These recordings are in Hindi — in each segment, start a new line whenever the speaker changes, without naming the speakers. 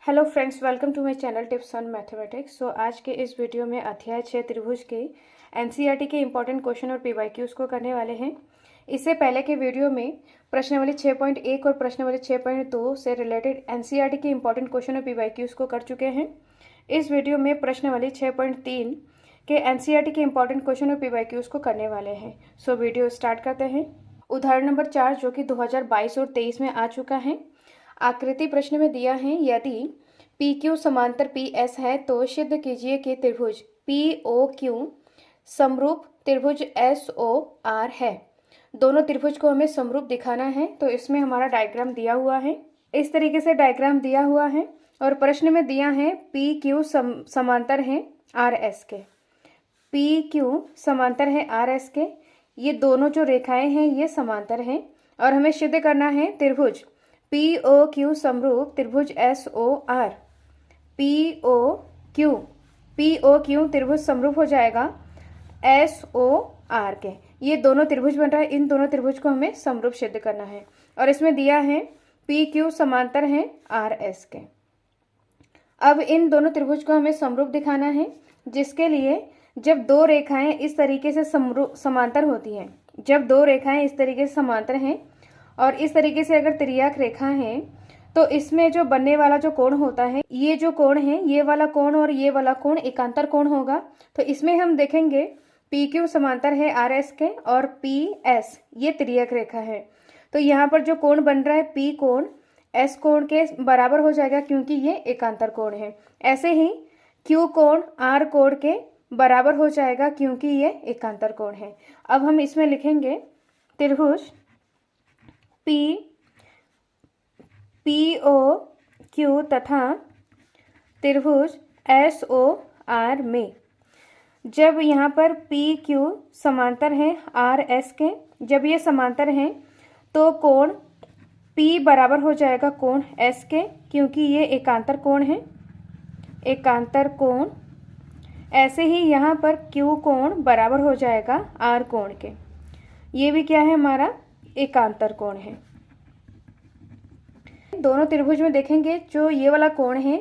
Hello friends, welcome to my channel tips on mathematics. So आज के इस वीडियो में अध्याय 6 त्रिभुज के एनसीईआरटी के इंपॉर्टेंट क्वेश्चन और पीवाईक्यूज को करने वाले हैं। इससे पहले के वीडियो में प्रश्नावली 6.1 और प्रश्नावली 6.2 से रिलेटेड एनसीईआरटी के इंपॉर्टेंट क्वेश्चन और पीवाईक्यूज को कर चुके हैं। इस वीडियो में प्रश्नावली 6.3 के एनसीईआरटी के इंपॉर्टेंट क्वेश्चन और पीवाईक्यूज को करने वाले हैं। सो वीडियो स्टार्ट करते हैं। उदाहरण नंबर 4 जो कि 2022 और 23 में आ चुका है। आकृति प्रश्न में दिया है, यदि पी क्यू समांतर पी एस है तो सिद्ध कीजिए कि त्रिभुज पी ओ क्यू समरूप त्रिभुज एस ओ आर है। दोनों त्रिभुज को हमें समरूप दिखाना है, तो इसमें हमारा डायग्राम दिया हुआ है। इस तरीके से डायग्राम दिया हुआ है और प्रश्न में दिया है पी क्यू समांतर है आर एस के। पी क्यू समांतर है आर एस के। ये दोनों जो रेखाएं हैं ये समांतर हैं और हमें सिद्ध करना है त्रिभुज पी ओ क्यू समरूप त्रिभुज S O R. P O Q त्रिभुज समरूप हो जाएगा एस ओ आर के। ये दोनों त्रिभुज बन रहा है, इन दोनों त्रिभुज को हमें समरूप सिद्ध करना है और इसमें दिया है पी क्यू समांतर है आर एस के। अब इन दोनों त्रिभुज को हमें समरूप दिखाना है, जिसके लिए जब दो रेखाएं इस तरीके से समांतर होती हैं, जब दो रेखाएं इस तरीके से समांतर हैं और इस तरीके से अगर तिर्यक रेखा है तो इसमें जो बनने वाला जो कोण होता है, ये जो कोण है, ये वाला कोण और ये वाला कोण एकांतर कोण होगा। तो इसमें हम देखेंगे पी क्यू समांतर है आर एस के और पी एस ये तिर्यक रेखा है। तो यहाँ पर जो कोण बन रहा है पी कोण एस कोण के बराबर हो जाएगा, क्योंकि ये एकांतर कोण है। ऐसे ही क्यू कोण आर कोण के बराबर हो जाएगा, क्योंकि ये एकांतर कोण है। अब हम इसमें लिखेंगे त्रिभुज पी ओ क्यू तथा त्रिभुज एस ओ आर में जब यहाँ पर पी क्यू समांतर है आर एस के, जब ये समांतर हैं तो कोण पी बराबर हो जाएगा कोण एस के, क्योंकि ये एकांतर कोण है, एकांतर कोण। ऐसे ही यहाँ पर क्यू कोण बराबर हो जाएगा आर कोण के। ये भी क्या है, हमारा एकांतर कोण है। दोनों त्रिभुज में देखेंगे जो ये वाला कोण है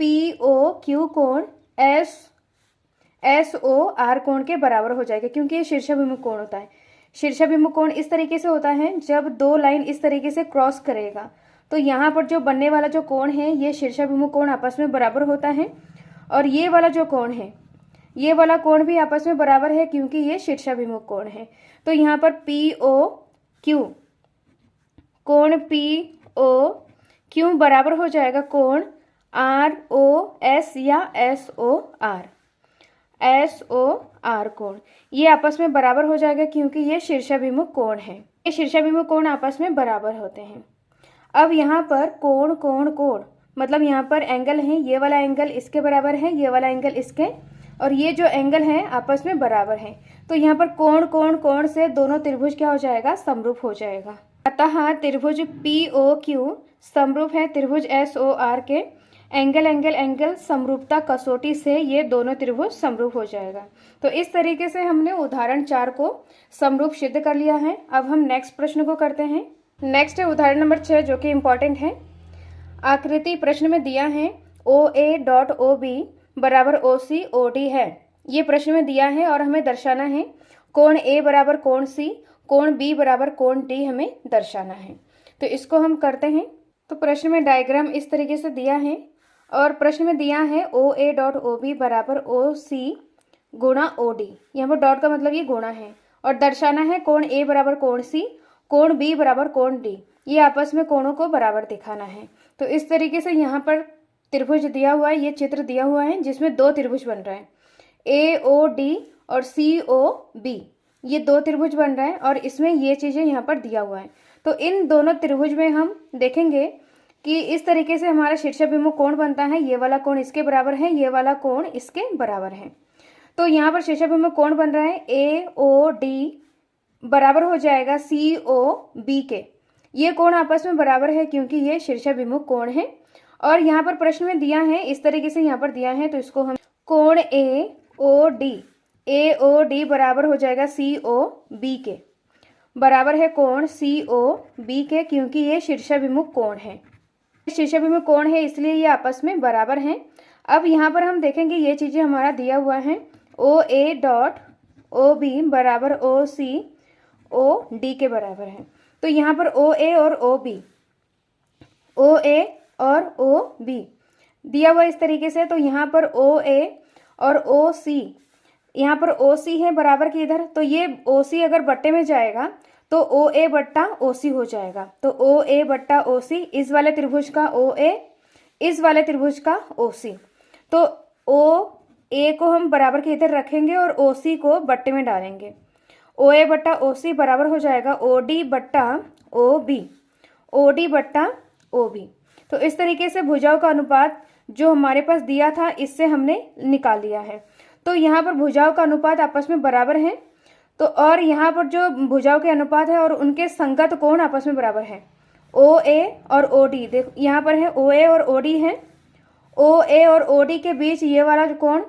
पी ओ क्यू कोण एस ओ आर कोण के बराबर हो जाएगा, क्योंकि ये शीर्षाभिमुख कोण होता है। शीर्षाभिमुख कोण इस तरीके से होता है जब दो लाइन इस तरीके से क्रॉस करेगा, तो यहाँ पर जो बनने वाला जो कोण है ये शीर्षाभिमुख कोण आपस में बराबर होता है और ये वाला जो कोण है ये वाला कोण भी आपस में बराबर है, क्योंकि ये शीर्षाभिमुख कोण है। तो यहाँ पर पी ओ क्यू कोण पी ओ क्यू बराबर हो जाएगा कोण आर ओ एस या एस ओ आर कोण। ये आपस में बराबर हो जाएगा, क्योंकि ये शीर्षाभिमुख कोण है। ये शीर्षाभिमुख कोण आपस में बराबर होते हैं। अब यहाँ पर कोण कोण कोण मतलब यहाँ पर एंगल है, ये वाला एंगल इसके बराबर है, ये वाला एंगल इसके, और ये जो एंगल है आपस में बराबर है। तो यहाँ पर कोण कोण कोण से दोनों त्रिभुज क्या हो जाएगा, समरूप हो जाएगा। अतः त्रिभुज पी ओ क्यू समरूप है त्रिभुज एस ओ आर के। एंगल एंगल एंगल समरूपता कसौटी से ये दोनों त्रिभुज समरूप हो जाएगा। तो इस तरीके से हमने उदाहरण 4 को समरूप सिद्ध कर लिया है। अब हम नेक्स्ट प्रश्न को करते हैं। नेक्स्ट है उदाहरण नंबर 6 जो कि इम्पोर्टेंट है। आकृति प्रश्न में दिया है ओ ए डॉट ओ बी बराबर ओ सी ओ डी है। ये प्रश्न में दिया है और हमें दर्शाना है कोण ए बराबर कोण सी, कोण बी बराबर कोण डी हमें दर्शाना है। तो इसको हम करते हैं। तो प्रश्न में डायग्राम इस तरीके से दिया है और प्रश्न में दिया है ओ ए डॉट ओ बी बराबर ओ सी गुणा ओ डी। यहाँ पर डॉट का मतलब ये गुणा है और दर्शाना है कोण ए बराबर कोण सी, कोण बी बराबर कोण डी। ये आपस में कोणों को बराबर दिखाना है। तो इस तरीके से यहाँ पर त्रिभुज दिया हुआ है, ये चित्र दिया हुआ है जिसमें दो त्रिभुज बन रहा है, ए ओ डी और सी ओ बी। ये दो त्रिभुज बन रहा है और इसमें ये चीजें यहाँ पर दिया हुआ है। तो इन दोनों त्रिभुज में हम देखेंगे कि इस तरीके से हमारा शीर्षाभिमुख कोण बनता है। ये वाला कोण इसके बराबर है, ये वाला कोण इसके बराबर है। तो यहाँ पर शीर्षाभिमुख कोण बन रहा है ए ओ डी बराबर हो जाएगा सी ओ बी के। ये कोण आपस में बराबर है, क्योंकि ये शीर्षाभिमुख कोण है। और यहाँ पर प्रश्न में दिया है इस तरीके से यहाँ पर दिया है, तो इसको हम कोण ए ओ डी बराबर हो जाएगा सी ओ बी के, बराबर है कोण सी ओ बी के, क्योंकि ये शीर्षाभिमुख कोण है। शीर्षाभिमुख कोण है इसलिए ये आपस में बराबर हैं। अब यहाँ पर हम देखेंगे ये चीज़ें हमारा दिया हुआ है, ओ ए डॉट ओ बी बराबर ओ सी ओ डी के बराबर है। तो यहाँ पर ओ ए और ओ बी, ओ ए और ओ बी दिया हुआ इस तरीके से। तो यहाँ पर ओ ए और ओ सी, यहाँ पर ओ सी है बराबर के इधर, तो ये ओ सी अगर बट्टे में जाएगा तो ओ ए बट्टा ओ सी हो जाएगा। तो ओ ए बट्टा ओ सी, इस वाले त्रिभुज का ओ ए, इस वाले त्रिभुज का ओ सी। तो ओ ए को हम बराबर के इधर रखेंगे और ओ सी को बट्टे में डालेंगे। ओ ए बट्टा ओ सी बराबर हो जाएगा ओ डी बट्टा ओ बी, ओ डी बट्टा ओ बी। तो इस तरीके से भुजाओं का अनुपात जो हमारे पास दिया था इससे हमने निकाल लिया है। तो यहाँ पर भुजाओं का अनुपात आपस में बराबर है। तो और यहाँ पर जो भुजाओं के अनुपात है और उनके संगत कोण आपस में बराबर है, ओ ए और ओ डी। देखो यहाँ पर है ओ ए और ओ डी है, ओ ए और ओ डी के बीच ये वाला कोण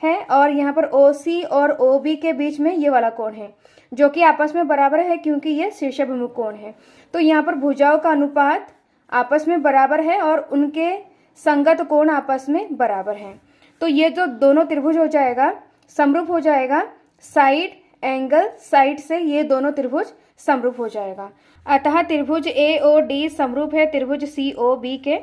है और यहाँ पर ओ सी और ओ बी के बीच में ये वाला कोण है, जो कि आपस में बराबर है क्योंकि ये शीर्षाभिमुख कोण है। तो यहाँ पर भुजाओं का अनुपात आपस में बराबर है और उनके संगत कोण आपस में बराबर हैं। तो ये जो दोनों त्रिभुज हो जाएगा, समरूप हो जाएगा, साइड एंगल साइड से ये दोनों त्रिभुज समरूप हो जाएगा। अतः त्रिभुज ए ओ डी समरूप है त्रिभुज सी ओ बी के।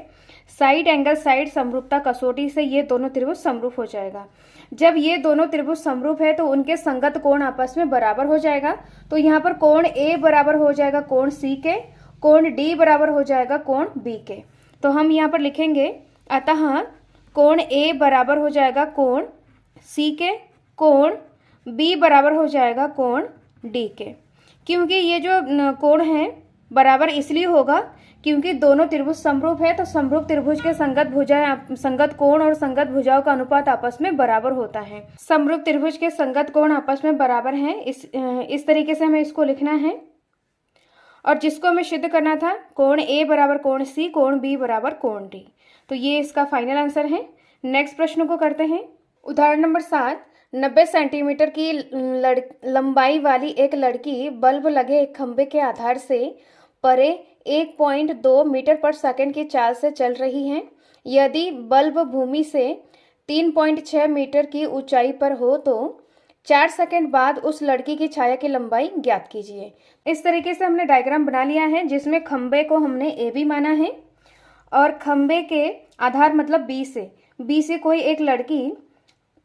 साइड एंगल साइड समरूपता कसौटी से ये दोनों त्रिभुज समरूप हो जाएगा। जब ये दोनों त्रिभुज समरूप है तो उनके संगत कोण आपस में बराबर हो जाएगा। तो यहाँ पर कोण ए बराबर हो जाएगा कोण सी के, कोण डी बराबर हो जाएगा कोण बी के। तो हम यहाँ पर लिखेंगे अतः कोण ए बराबर हो जाएगा कोण सी के, कोण बी बराबर हो जाएगा कोण डी के। क्योंकि ये जो कोण है बराबर इसलिए होगा क्योंकि दोनों त्रिभुज समरूप है। तो समरूप त्रिभुज के संगत भुजा, संगत कोण और संगत भुजाओं का अनुपात आपस में बराबर होता है। समरूप त्रिभुज के संगत कोण आपस में बराबर हैं। इस तरीके से हमें इसको लिखना है। और जिसको हमें सिद्ध करना था, कोण ए बराबर कोण सी, कोण बी बराबर कोण डी। तो ये इसका फाइनल आंसर है। नेक्स्ट प्रश्न को करते हैं। उदाहरण नंबर 7, 90 सेंटीमीटर की लंबाई वाली एक लड़की बल्ब लगे एक खंभे के आधार से परे 1.2 मीटर पर सेकंड की चाल से चल रही है। यदि बल्ब भूमि से 3.6 मीटर की ऊंचाई पर हो तो 4 सेकंड बाद उस लड़की की छाया की लंबाई ज्ञात कीजिए। इस तरीके से हमने डायग्राम बना लिया है जिसमें खंभे को हमने ए बी माना है और खंभे के आधार मतलब बी से कोई एक लड़की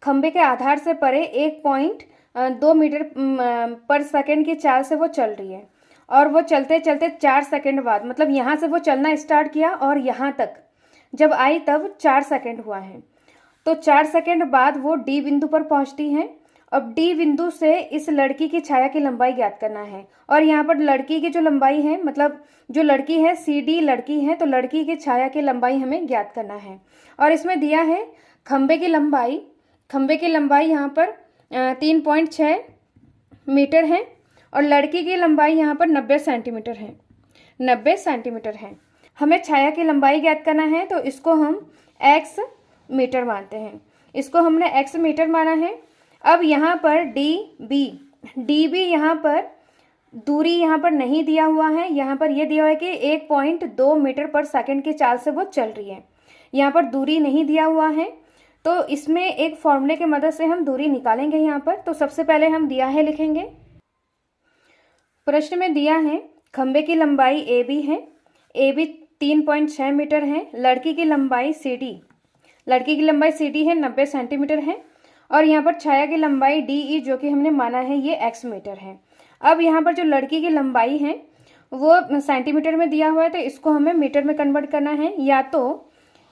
खंभे के आधार से परे 1.2 मीटर पर सेकंड की चाल से वो चल रही है और वो चलते चलते 4 सेकंड बाद, मतलब यहाँ से वो चलना स्टार्ट किया और यहाँ तक जब आई तब 4 सेकंड हुआ है। तो 4 सेकंड बाद वो डी बिंदु पर पहुंचती है। अब डी बिंदु से इस लड़की की छाया की लंबाई ज्ञात करना है और यहाँ पर लड़की की जो लंबाई है, मतलब जो लड़की है सी डी लड़की है, तो लड़की की छाया की लंबाई हमें ज्ञात करना है। और इसमें दिया है खंभे की लंबाई यहाँ पर 3.6 मीटर है और लड़की की लंबाई यहाँ पर 90 सेंटीमीटर है। हमें छाया की लंबाई ज्ञात करना है तो इसको हम x मीटर मानते हैं। इसको हमने x मीटर माना है। अब यहाँ पर डी बी यहाँ पर दूरी यहाँ पर नहीं दिया हुआ है। यहाँ पर यह दिया हुआ है कि 1.2 मीटर पर सेकंड की चाल से वो चल रही है। यहाँ पर दूरी नहीं दिया हुआ है तो इसमें एक फॉर्मूले की मदद से हम दूरी निकालेंगे। यहाँ पर तो सबसे पहले हम दिया है लिखेंगे। प्रश्न में दिया है खंबे की लंबाई ए बी है, ए बी 3.6 मीटर है, लड़की की लंबाई सी डी है 90 सेंटीमीटर है और यहाँ पर छाया की लंबाई डी ई जो कि हमने माना है ये x मीटर है। अब यहाँ पर जो लड़की की लंबाई है वो सेंटीमीटर में दिया हुआ है तो इसको हमें मीटर में कन्वर्ट करना है, या तो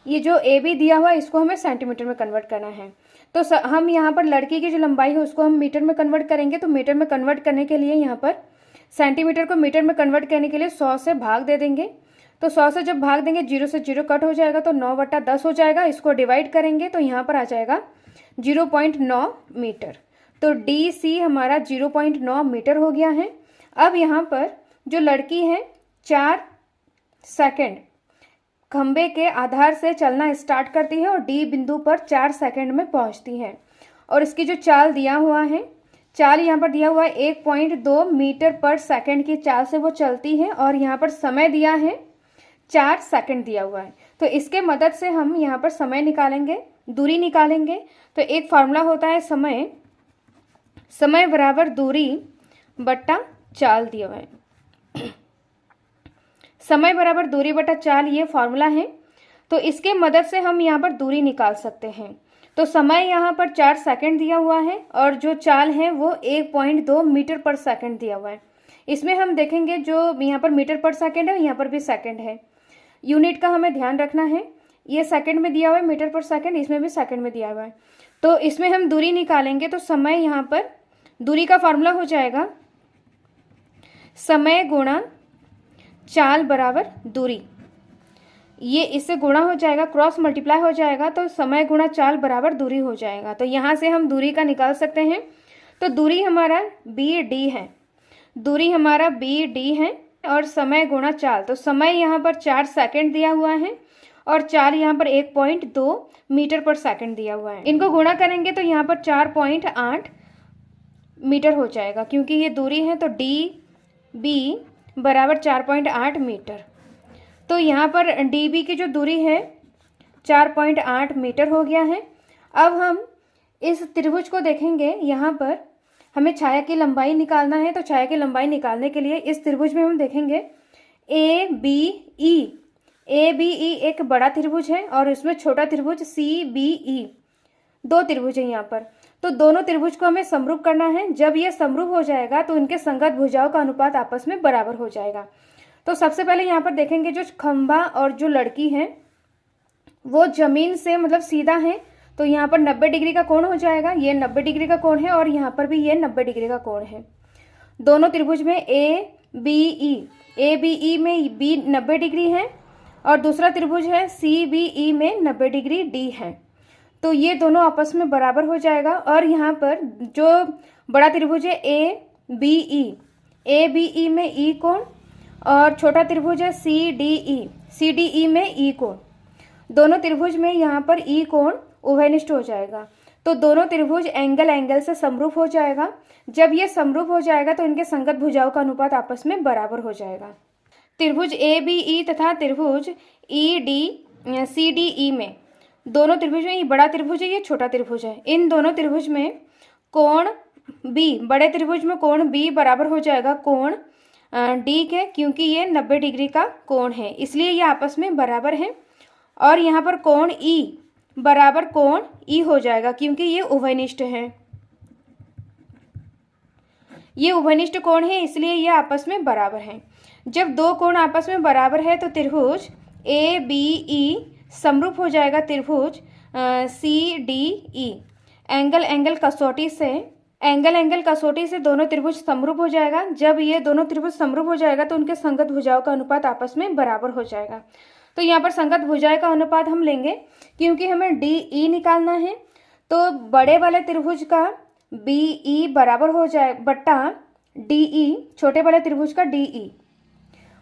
ये जो ए बी दिया हुआ है इसको हमें सेंटीमीटर में कन्वर्ट करना है। तो हम यहाँ पर लड़की की जो लंबाई है उसको हम मीटर में कन्वर्ट करेंगे। तो मीटर में कन्वर्ट करने के लिए यहाँ पर सेंटीमीटर को मीटर में कन्वर्ट करने के लिए 100 से भाग दे देंगे। तो 100 से जब भाग देंगे 0 से 0 कट हो जाएगा तो 9/10 हो जाएगा। इसको डिवाइड करेंगे तो यहाँ पर आ जाएगा 0.9 मीटर। तो डी सी हमारा 0.9 मीटर हो गया है। अब यहाँ पर जो लड़की है 4 सेकंड खंबे के आधार से चलना स्टार्ट करती है और डी बिंदु पर 4 सेकंड में पहुँचती है और इसकी जो चाल दिया हुआ है, चाल यहाँ पर दिया हुआ है 1.2 मीटर पर सेकंड की चाल से वो चलती है और यहाँ पर समय दिया है 4 सेकंड दिया हुआ है। तो इसके मदद से हम यहाँ पर समय निकालेंगे, दूरी निकालेंगे। तो एक फार्मूला होता है समय बराबर दूरी बट्टा चाल दिया हुआ है। समय बराबर दूरी बटा चाल, ये फार्मूला है। तो इसके मदद से हम यहाँ पर दूरी निकाल सकते हैं। तो समय यहाँ पर 4 सेकंड दिया हुआ है और जो चाल है वो 1.2 मीटर पर सेकंड दिया हुआ है। इसमें हम देखेंगे जो यहाँ पर मीटर पर सेकंड है, यहाँ पर भी सेकंड है। यूनिट का हमें ध्यान रखना है। ये सेकंड में दिया हुआ है, मीटर पर सेकंड इसमें भी सेकंड में दिया हुआ है। तो इसमें हम दूरी निकालेंगे। तो समय यहाँ पर दूरी का फार्मूला हो जाएगा समय गुणा चाल बराबर दूरी। ये इससे गुणा हो जाएगा, क्रॉस मल्टीप्लाई हो जाएगा, तो समय गुणा चाल बराबर दूरी हो जाएगा। तो यहाँ से हम दूरी का निकाल सकते हैं। तो दूरी हमारा BD है, दूरी हमारा BD है और समय गुणा चाल। तो समय यहाँ पर 4 सेकंड दिया हुआ है और चाल यहाँ पर 1.2 मीटर पर सेकंड दिया हुआ है। इनको गुणा करेंगे तो यहाँ पर 4.8 मीटर हो जाएगा, क्योंकि ये दूरी है। तो DB बराबर 4.8 मीटर। तो यहाँ पर DB की जो दूरी है 4.8 मीटर हो गया है। अब हम इस त्रिभुज को देखेंगे। यहाँ पर हमें छाया की लंबाई निकालना है। तो छाया की लंबाई निकालने के लिए इस त्रिभुज में हम देखेंगे ABE एक बड़ा त्रिभुज है और इसमें छोटा त्रिभुज CBE, 2 त्रिभुज है यहाँ पर। तो दोनों त्रिभुज को हमें समरूप करना है। जब ये समरूप हो जाएगा तो इनके संगत भुजाओं का अनुपात आपस में बराबर हो जाएगा। तो सबसे पहले यहाँ पर देखेंगे जो खंभा और जो लड़की है वो जमीन से मतलब सीधा है। तो यहाँ पर 90 डिग्री का कोण हो जाएगा। ये 90 डिग्री का कोण है और यहाँ पर भी ये 90 डिग्री का कोण है। दोनों त्रिभुज में ABE में B 90 डिग्री है और दूसरा त्रिभुज है CBE में 90 डिग्री D है। तो ये दोनों आपस में बराबर हो जाएगा। और यहाँ पर जो बड़ा त्रिभुज है ABE में E कोण और छोटा त्रिभुज है CDE में E कोण। दोनों त्रिभुज में यहाँ पर E कोण उभयनिष्ठ हो जाएगा। तो दोनों त्रिभुज एंगल से समरूप हो जाएगा। जब ये समरूप हो जाएगा तो इनके संगत भुजाओं का अनुपात आपस में बराबर हो जाएगा। त्रिभुज ABE तथा त्रिभुज CDE में, दोनों त्रिभुज में, ये बड़ा त्रिभुज है, ये छोटा त्रिभुज है। इन दोनों त्रिभुज में कोण B, बड़े त्रिभुज में कोण B बराबर हो जाएगा कोण D के, क्योंकि ये 90 डिग्री का कोण है, इसलिए ये आपस में बराबर है। और यहाँ पर कोण E बराबर कोण E हो जाएगा, क्योंकि ये उभयनिष्ठ है। ये उभयनिष्ठ कोण है, इसलिए ये आपस में बराबर है। जब दो कोण आपस में बराबर है तो त्रिभुज ABE समरूप हो जाएगा त्रिभुज CDE। एंगल कसौटी से दोनों त्रिभुज समरूप हो जाएगा। जब ये दोनों त्रिभुज समरूप हो जाएगा तो उनके संगत भुजाओं का अनुपात आपस में बराबर हो जाएगा। तो यहाँ पर संगत भुजाएं का अनुपात हम लेंगे, क्योंकि हमें DE निकालना है। तो बड़े वाले त्रिभुज का BE बराबर हो जाए बट्टा DE, छोटे वाले त्रिभुज का DE।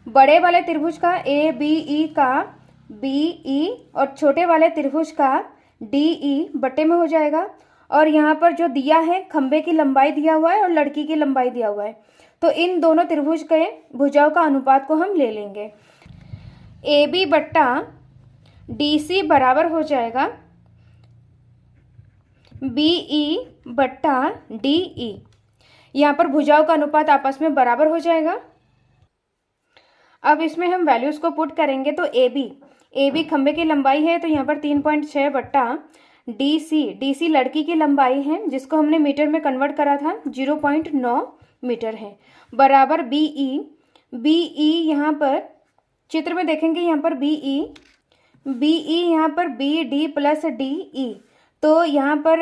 बड़े वाले त्रिभुज का ABE का BE और छोटे वाले त्रिभुज का DE बट्टे में हो जाएगा। और यहाँ पर जो दिया है खंबे की लंबाई दिया हुआ है और लड़की की लंबाई दिया हुआ है, तो इन दोनों त्रिभुज के भुजाओं का अनुपात को हम ले लेंगे। AB बट्टा DC बराबर हो जाएगा BE बट्टा DE। यहाँ पर भुजाओं का अनुपात आपस में बराबर हो जाएगा। अब इसमें हम वैल्यूज को पुट करेंगे। तो AB खंबे की लंबाई है, तो यहाँ पर 3.6 बट्टा DC लड़की की लंबाई है, जिसको हमने मीटर में कन्वर्ट करा था, 0.9 मीटर है, बराबर BE यहाँ पर चित्र में देखेंगे, यहाँ पर BE यहाँ पर BD प्लस DE। तो यहाँ पर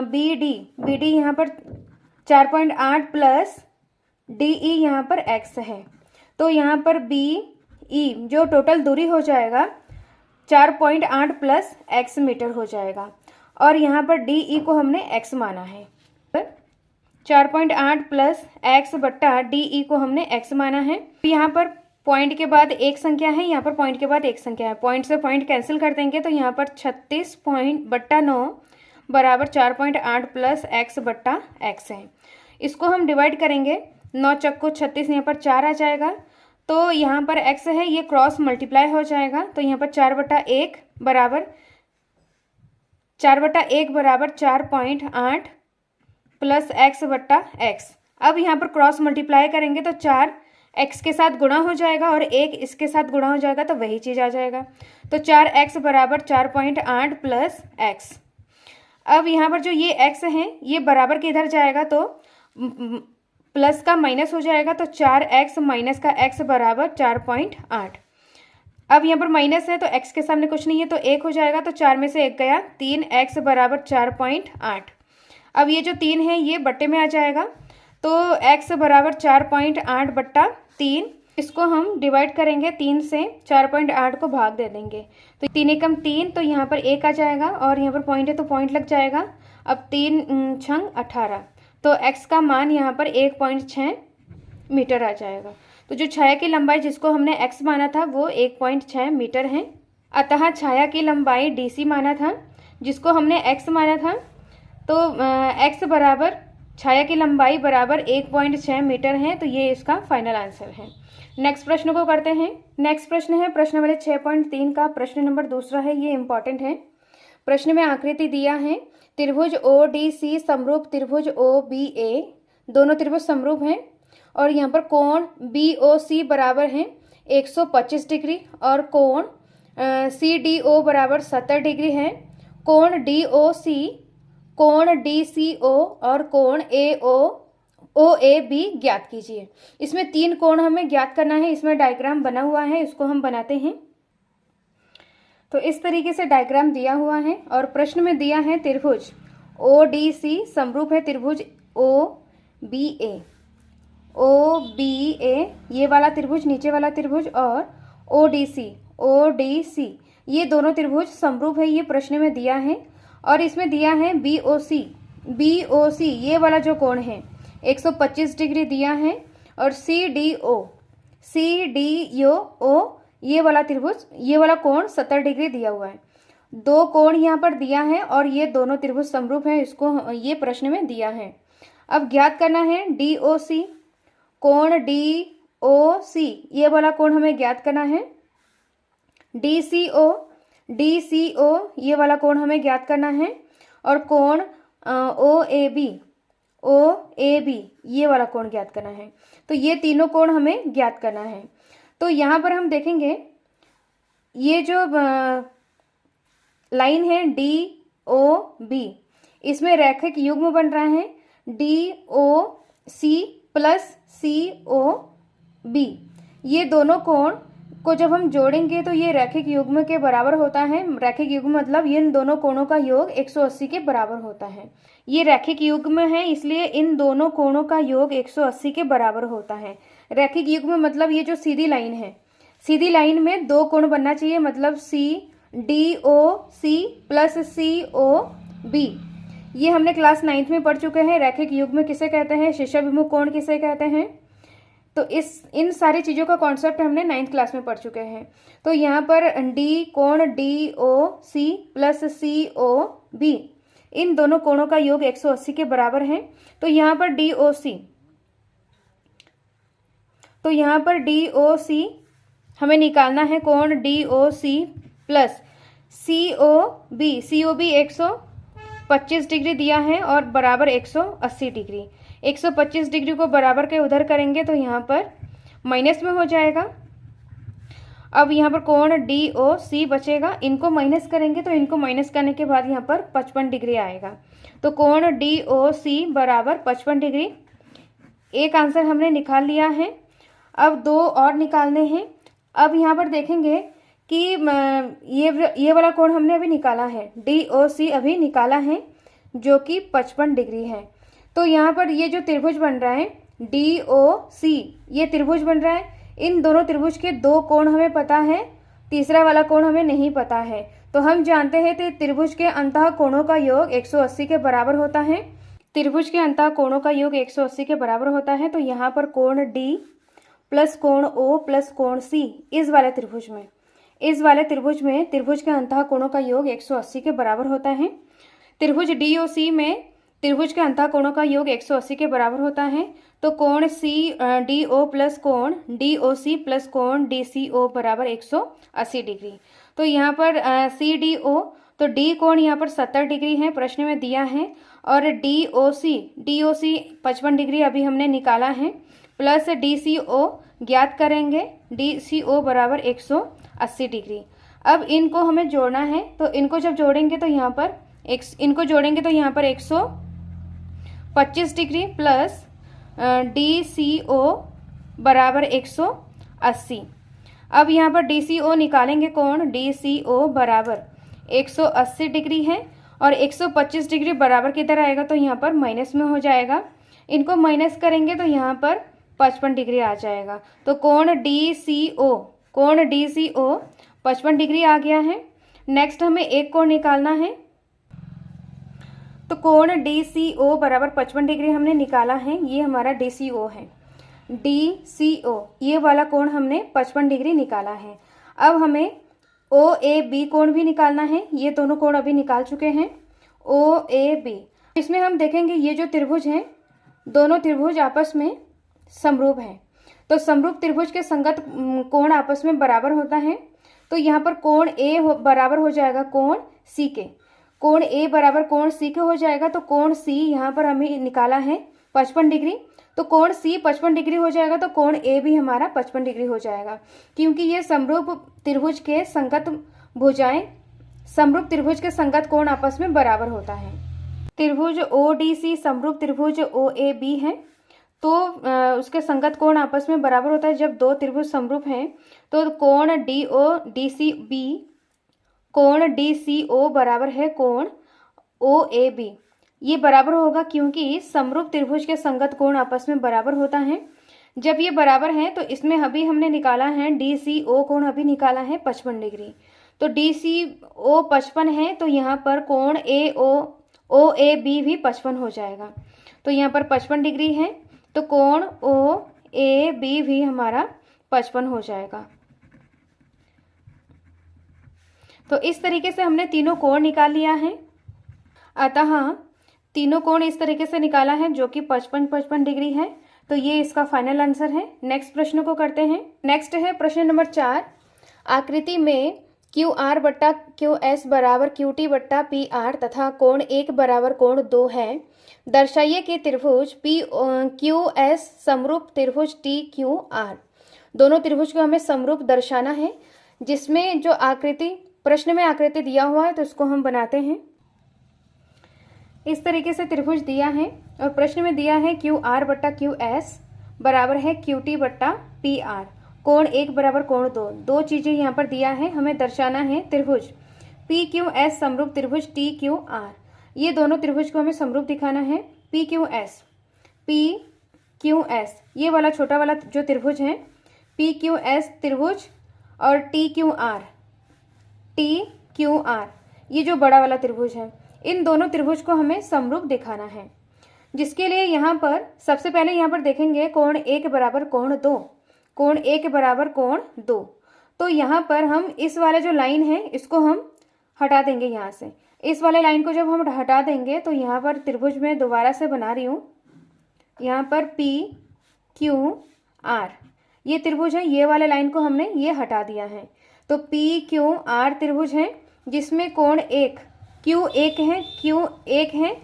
BD यहाँ पर 4.8 प्लस DE यहाँ पर x है। तो यहाँ पर BE जो टोटल दूरी हो जाएगा 4.8 प्लस x मीटर हो जाएगा। और यहाँ पर DE को हमने x माना है। 4.8 प्लस x बट्टा DE को हमने x माना है। यहाँ पर पॉइंट के बाद एक संख्या है, यहाँ पर पॉइंट के बाद एक संख्या है, पॉइंट से पॉइंट कैंसिल कर देंगे। तो यहाँ पर 36.9 बराबर 4.8 प्लस x बट्टा x है। इसको हम डिवाइड करेंगे, 9 चक्को 36, यहाँ पर 4 आ जाएगा। तो यहाँ पर x है ये क्रॉस मल्टीप्लाई हो जाएगा, तो यहाँ पर 4/1 बराबर 4/1 = 4.8 प्लस x/x। अब यहाँ पर क्रॉस मल्टीप्लाई करेंगे तो 4 x के साथ गुणा हो जाएगा और 1 इसके साथ गुणा हो जाएगा, तो वही चीज़ आ जाएगा। तो 4x = 4.8 प्लस x। अब यहाँ पर जो ये x है ये बराबर के इधर जाएगा तो प्लस का माइनस हो जाएगा, तो 4x माइनस का x बराबर 4.8। अब यहाँ पर माइनस है तो x के सामने कुछ नहीं है तो 1 हो जाएगा, तो 4 में से 1 गया, 3x बराबर 4.8। अब ये जो 3 है ये बट्टे में आ जाएगा, तो x बराबर 4.8/3। इसको हम डिवाइड करेंगे 3 से, 4.8 को भाग दे देंगे, तो 3 एकम 3, तो यहाँ पर 1 आ जाएगा और यहाँ पर पॉइंट है तो पॉइंट लग जाएगा। अब 3 छंग 18, तो x का मान यहाँ पर 1.6 मीटर आ जाएगा। तो जो छाया की लंबाई जिसको हमने x माना था वो 1.6 मीटर है। अतः छाया की लंबाई DC माना था जिसको हमने x माना था, तो x बराबर छाया की लंबाई बराबर 1.6 मीटर है, तो ये इसका फाइनल आंसर है। नेक्स्ट प्रश्न को करते हैं। नेक्स्ट प्रश्न है प्रश्न वाले 6.3 का प्रश्न नंबर 2 है, ये इंपॉर्टेंट है। प्रश्न में आकृति दिया है, त्रिभुज ODC समरूप त्रिभुज OBA, दोनों त्रिभुज समरूप हैं और यहाँ पर कोण BOC बराबर है 125 डिग्री और कोण CDO बराबर 70 डिग्री है। कोण DOC, कोण DCO और कोण OAB ज्ञात कीजिए। इसमें 3 कोण हमें ज्ञात करना है। इसमें डायग्राम बना हुआ है, इसको हम बनाते हैं। तो इस तरीके से डायग्राम दिया हुआ है और प्रश्न में दिया है त्रिभुज ODC समरूप है त्रिभुज OBA। OBA ये वाला त्रिभुज, नीचे वाला त्रिभुज, और ODC ये दोनों त्रिभुज समरूप है, ये प्रश्न में दिया है। और इसमें दिया है BOC ये वाला जो कोण है 125 डिग्री दिया है, और CDO ये वाला त्रिभुज, ये वाला कोण 70 डिग्री दिया हुआ है। 2 कोण यहाँ पर दिया है और ये दोनों त्रिभुज समरूप है, इसको ये प्रश्न में दिया है। अब ज्ञात करना है DOC, कोण DOC ये वाला कोण हमें ज्ञात करना है। DCO ये वाला कोण हमें ज्ञात करना है, और कोण OAB ये वाला कोण ज्ञात करना है। तो ये तीनों कोण हमें ज्ञात करना है। तो यहाँ पर हम देखेंगे ये जो लाइन है DOB, इसमें रैखिक युग्म बन रहा है DOC प्लस COB। ये दोनों कोण को जब हम जोड़ेंगे तो ये रैखिक युग्म के बराबर होता है। रैखिक युग्म मतलब इन दोनों कोणों का योग 180 के बराबर होता है। ये रैखिक युग्म है, इसलिए इन दोनों कोणों का योग 180 के बराबर होता है। रैखिक युग्म मतलब ये जो सीधी लाइन है, सीधी लाइन में 2 कोण बनना चाहिए, मतलब CDOC प्लस COB। ये हमने क्लास 9th में पढ़ चुके हैं। रैखिक युग्म किसे कहते हैं, शीर्षाभिमुख कोण किसे कहते हैं, तो इन सारी चीज़ों का कॉन्सेप्ट हमने 9th क्लास में पढ़ चुके हैं। तो यहाँ पर कोण DOC प्लस COB इन दोनों कोणों का योग 180 के बराबर है। तो यहाँ पर DOC हमें निकालना है। कोण DOC प्लस COB 125 डिग्री दिया है और बराबर 180 डिग्री। 125 डिग्री को बराबर के उधर करेंगे तो यहाँ पर माइनस में हो जाएगा। अब यहाँ पर कोण DOC बचेगा, इनको माइनस करेंगे तो इनको माइनस करने के बाद यहाँ पर 55 डिग्री आएगा। तो कोण DOC बराबर 55 डिग्री। एक आंसर हमने निकाल लिया है। अब 2 और निकालने हैं। अब यहाँ पर देखेंगे कि ये वाला कोण हमने अभी निकाला है, DOC अभी निकाला है, जो कि 55 डिग्री है। तो यहाँ पर ये जो त्रिभुज बन रहा है DOC ये त्रिभुज बन रहा है। इन दोनों त्रिभुज के 2 कोण हमें पता है, तीसरा वाला कोण हमें नहीं पता है। तो हम जानते हैं कि त्रिभुज के अंतः कोणों का योग 180 के बराबर होता है। त्रिभुज के अंतः कोणों का योग 180 के बराबर होता है। तो यहाँ पर कोण D प्लस कोण O प्लस कोण C इस वाले त्रिभुज में त्रिभुज के अंतः कोणों का योग 180 के बराबर होता है। त्रिभुज DOC में त्रिभुज के अंतःकोणों का योग 180 के बराबर होता है। तो कोण सी डी ओ प्लस कोण डी ओ सी प्लस कोण डी सी ओ बराबर 180 डिग्री। तो यहाँ पर सी डी ओ, तो डी कोण यहाँ पर 70 डिग्री है, प्रश्न में दिया है, और डी ओ सी 55 डिग्री अभी हमने निकाला है, प्लस डी सी ओ ज्ञात करेंगे, डी सी ओ बराबर 180 डिग्री। अब इनको हमें जोड़ना है, तो इनको जब जोड़ेंगे तो यहाँ पर इनको जोड़ेंगे तो यहाँ पर 125 degree plus D C O बराबर 180। अब यहाँ पर डी सी ओ निकालेंगे, कोण डी सी ओ बराबर 180 डिग्री है, और 125 डिग्री बराबर किधर आएगा, तो यहाँ पर माइनस में हो जाएगा। इनको माइनस करेंगे तो यहाँ पर 55 डिग्री आ जाएगा। तो कोण डी सी ओ 55 डिग्री आ गया है। नेक्स्ट हमें एक कोण निकालना है, तो कोण डी सी ओ बराबर 55 डिग्री हमने निकाला है, ये हमारा डी सी ओ है। डी सी ओ ये वाला कोण हमने 55 डिग्री निकाला है। अब हमें ओ ए बी कोण भी निकालना है, ये दोनों कोण अभी निकाल चुके हैं, ओ ए बी। इसमें हम देखेंगे ये जो त्रिभुज हैं, दोनों त्रिभुज आपस में समरूप हैं, तो समरूप त्रिभुज के संगत कोण आपस में बराबर होता है। तो यहाँ पर कोण ए बराबर हो जाएगा कोण सी के, कोण ए बराबर कोण सी के हो जाएगा। तो कोण सी यहाँ पर हमें निकाला है 55 डिग्री, तो कोण सी 55 डिग्री हो जाएगा, तो कोण ए भी हमारा 55 डिग्री हो जाएगा, क्योंकि ये समरूप त्रिभुज के संगत भुजाएं, समरूप त्रिभुज के संगत कोण आपस में बराबर होता है। त्रिभुज ओ डी सी समरूप त्रिभुज ओ ए बी है, तो उसके संगत कोण आपस में बराबर होता है। जब दो त्रिभुज समरूप हैं तो कोण D O D C B, कोण डी सी ओ बराबर है कोण ओ ए बी, ये बराबर होगा क्योंकि समरूप त्रिभुज के संगत कोण आपस में बराबर होता है। जब ये बराबर है तो इसमें अभी हमने निकाला है डी सी ओ कोण अभी निकाला है 55 डिग्री, तो डी सी ओ 55 है, तो यहाँ पर कोण ओ ए बी भी 55 हो जाएगा। तो यहाँ पर 55 डिग्री है, तो कोण ओ ए बी भी हमारा 55 हो जाएगा। तो इस तरीके से हमने तीनों कोण निकाल लिया है। अतः तीनों कोण इस तरीके से निकाला है जो कि 55 डिग्री है। तो ये इसका फाइनल आंसर है। नेक्स्ट प्रश्न को करते हैं। नेक्स्ट है प्रश्न नंबर 4। आकृति में क्यू आर बट्टा क्यू एस बराबर क्यू टी बट्टा पी आर तथा कोण 1 बराबर कोण 2 है। दर्शाइए कि त्रिभुज पी क्यू एस समरूप त्रिभुज टी क्यू आर। दोनों त्रिभुज को हमें समरूप दर्शाना है, जिसमें जो आकृति प्रश्न में आकृति दिया हुआ है तो इसको हम बनाते हैं। इस तरीके से त्रिभुज दिया है और प्रश्न में दिया है क्यू आर बट्टा क्यू एस बराबर है क्यू टी बट्टा पी आर, कोण 1 बराबर कोण 2। दो चीजें यहाँ पर दिया है, हमें दर्शाना है त्रिभुज पी क्यू एस समरूप त्रिभुज टी क्यू आर। ये दोनों त्रिभुज को हमें समरूप दिखाना है। पी क्यू एस ये वाला छोटा वाला जो त्रिभुज है पी क्यू एस त्रिभुज, और टी क्यू आर ये जो बड़ा वाला त्रिभुज है, इन दोनों त्रिभुज को हमें समरूप दिखाना है। जिसके लिए यहाँ पर सबसे पहले यहाँ पर देखेंगे कोण 1 बराबर कोण 2, कोण 1 बराबर कोण 2। तो यहाँ पर हम इस वाले जो लाइन है इसको हम हटा देंगे यहाँ से। इस वाले लाइन को जब हम हटा देंगे तो यहाँ पर त्रिभुज में दोबारा से बना रही हूँ, यहाँ पर पी क्यू आर ये त्रिभुज है, ये वाले लाइन को हमने ये हटा दिया है। तो पी क्यू आर त्रिभुज है जिसमें कोण 1 क्यू 1 है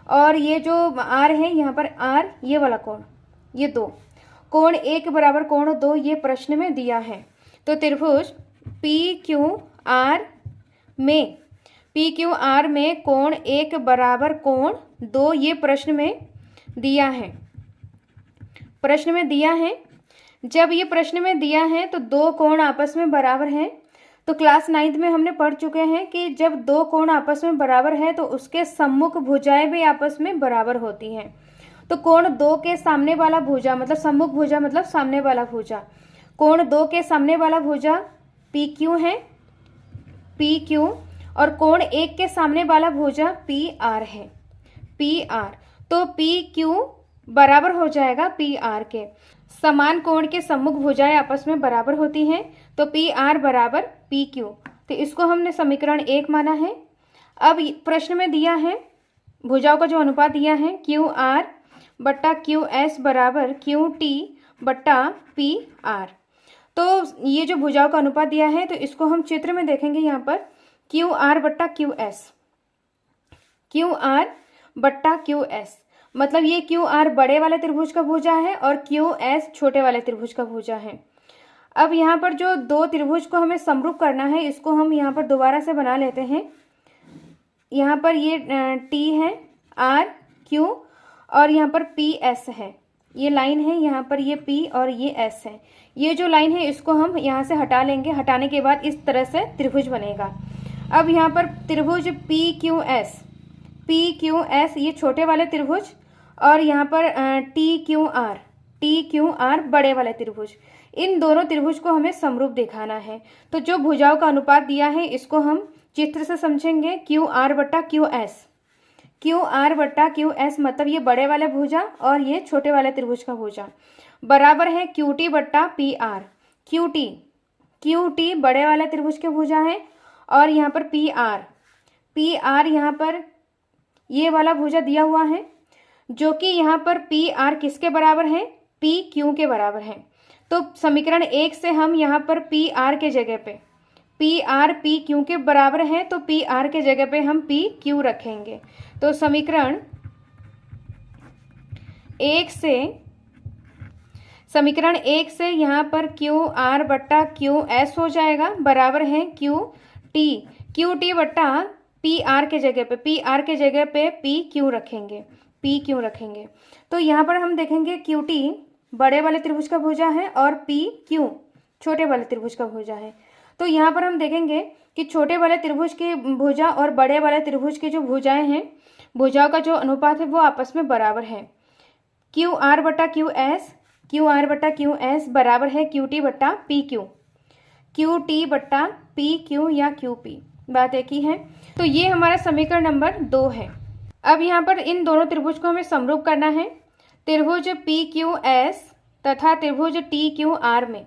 और ये जो आर है यहाँ पर आर ये वाला कोण ये 2, कोण 1 बराबर कोण 2 ये प्रश्न में दिया है। तो त्रिभुज पी क्यू आर में कोण 1 बराबर कोण 2 ये प्रश्न में दिया है। प्रश्न में दिया है, जब ये प्रश्न में दिया है तो दो कोण आपस में बराबर हैं। तो क्लास 9th में हमने पढ़ चुके हैं कि जब दो कोण आपस में बराबर है तो उसके सम्मुख भुजाएं भी आपस में बराबर होती हैं। तो कोण 2 के सामने वाला भुजा मतलब सम्मुख भुजा मतलब सामने वाला भुजा, कोण 2 के सामने वाला भुजा पी क्यू है, पी क्यू, और कोण 1 के सामने वाला भुजा पी आर है, पी आर। तो पी क्यू बराबर हो जाएगा पी आर के। समान कोण के सम्मुख भुजाएं आपस में बराबर होती हैं, तो पी आर बराबर पी क्यू। तो इसको हमने समीकरण 1 माना है। अब प्रश्न में दिया है भुजाओं का जो अनुपात दिया है क्यू आर बट्टा क्यू एस बराबर क्यू टी बट्टा पी आर। तो ये जो भुजाओं का अनुपात दिया है तो इसको हम चित्र में देखेंगे यहाँ पर क्यू आर बट्टा क्यू एस, क्यू आर बट्टा क्यू एस, मतलब ये क्यू आर बड़े वाले त्रिभुज का भुजा है और क्यू एस छोटे वाले त्रिभुज का भुजा है। अब यहाँ पर जो दो त्रिभुज को हमें समरूप करना है इसको हम यहाँ पर दोबारा से बना लेते हैं। यहाँ पर ये टी है, आर क्यू और यहाँ पर पी एस है, ये लाइन है, यहाँ पर ये पी और ये एस है। ये जो लाइन है इसको हम यहाँ से हटा लेंगे, हटाने के बाद इस तरह से त्रिभुज बनेगा। अब यहाँ पर त्रिभुज P Q S, P Q S ये छोटे वाले त्रिभुज और यहाँ पर टी क्यू आर बड़े वाले त्रिभुज, इन दोनों त्रिभुज को हमें समरूप दिखाना है। तो जो भुजाओं का अनुपात दिया है इसको हम चित्र से समझेंगे, क्यू आर बट्टा क्यू एस, क्यू आर बट्टा क्यू एस मतलब ये बड़े वाले भुजा और ये छोटे वाले त्रिभुज का भुजा बराबर है क्यू टी बट्टा पी आर। क्यू टी बड़े वाले त्रिभुज के भुजा है और यहाँ पर पी आर यहाँ पर ये वाला भुजा दिया हुआ है जो कि यहाँ पर पी आर किसके बराबर है, पी क्यू के बराबर है। तो समीकरण 1 से हम यहाँ पर पी आर के जगह पे पी आर पी क्यू के बराबर है तो पी आर के जगह पे हम पी क्यू रखेंगे। तो समीकरण 1 से यहाँ पर क्यू आर बट्टा क्यू एस हो जाएगा बराबर है क्यू टी बट्टा पी आर के जगह पे पी क्यू रखेंगे। तो यहाँ पर हम देखेंगे क्यू टी बड़े वाले त्रिभुज का भुजा है और पी क्यू छोटे वाले त्रिभुज का भुजा है। तो यहाँ पर हम देखेंगे कि छोटे वाले त्रिभुज की भुजा और बड़े वाले त्रिभुज की जो भुजाएं हैं, भुजाओं का जो अनुपात है वो आपस में बराबर है। क्यू आर बट्टा क्यू एस बराबर है क्यू टी बट्टा पी क्यू या क्यू पी, बात एक ही है। तो ये हमारा समीकरण नंबर 2 है। अब यहाँ पर इन दोनों त्रिभुज को हमें समरूप करना है, त्रिभुज पी क्यू एस तथा त्रिभुज टी क्यू आर में।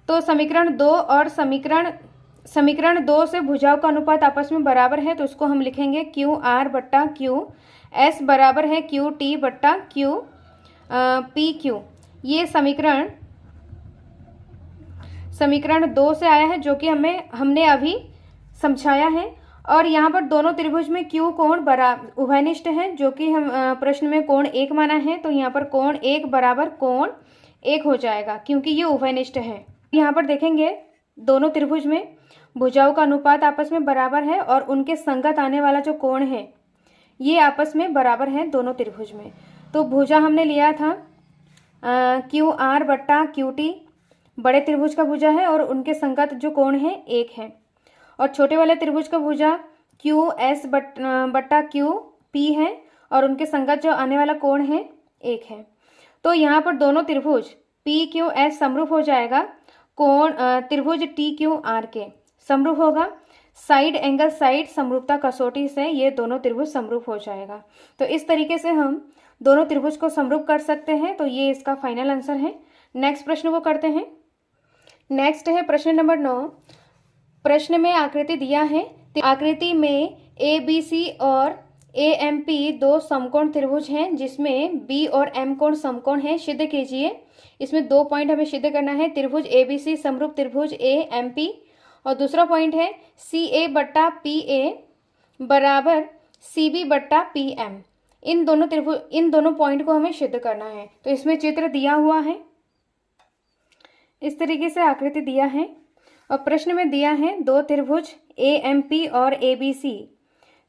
तो समीकरण 2 और समीकरण 2 से भुजाओं का अनुपात आपस में बराबर है तो उसको हम लिखेंगे क्यू आर बट्टा क्यू एस बराबर है क्यू टी बट्टा क्यू पी क्यू। ये समीकरण 2 से आया है जो कि हमने अभी समझाया है। और यहाँ पर दोनों त्रिभुज में क्यू कोण उभयनिष्ठ है जो कि हम प्रश्न में कोण 1 माना है, तो यहाँ पर कोण 1 बराबर कोण 1 हो जाएगा क्योंकि ये उभयनिष्ठ है। यहाँ पर देखेंगे दोनों त्रिभुज में भुजाओं का अनुपात आपस में बराबर है और उनके संगत आने वाला जो कोण है ये आपस में बराबर है दोनों त्रिभुज में। तो भुजा हमने लिया था क्यू आर बट्टा क्यू टी, बड़े त्रिभुज का भुजा है और उनके संगत जो कोण है 1 है, और छोटे वाले त्रिभुज का भुजा क्यू एस बट्टा क्यू पी है और उनके संगत जो आने वाला कोण है 1 है। तो यहाँ पर दोनों त्रिभुज पी क्यू एस समरूप हो जाएगा कोण त्रिभुज टी क्यू आर के समरूप होगा। साइड एंगल साइड समरूपता कसौटी से ये दोनों त्रिभुज समरूप हो जाएगा। तो इस तरीके से हम दोनों त्रिभुज को समरूप कर सकते हैं। तो ये इसका फाइनल आंसर है। नेक्स्ट प्रश्न को करते हैं। नेक्स्ट है प्रश्न नंबर 9। प्रश्न में आकृति दिया है, आकृति में ए बी सी और ए एम पी दो समकोण त्रिभुज हैं जिसमें बी और एम कोण समकोण है, सिद्ध कीजिए। इसमें 2 पॉइंट हमें सिद्ध करना है, त्रिभुज ए बी सी समरूप त्रिभुज ए एम पी, और दूसरा पॉइंट है सी ए बट्टा पी ए बराबर सी बी बट्टा पी एम। इन दोनों पॉइंट को हमें सिद्ध करना है। तो इसमें चित्र दिया हुआ है, इस तरीके से आकृति दिया है और प्रश्न में दिया है दो त्रिभुज ए एम पी और ए बी सी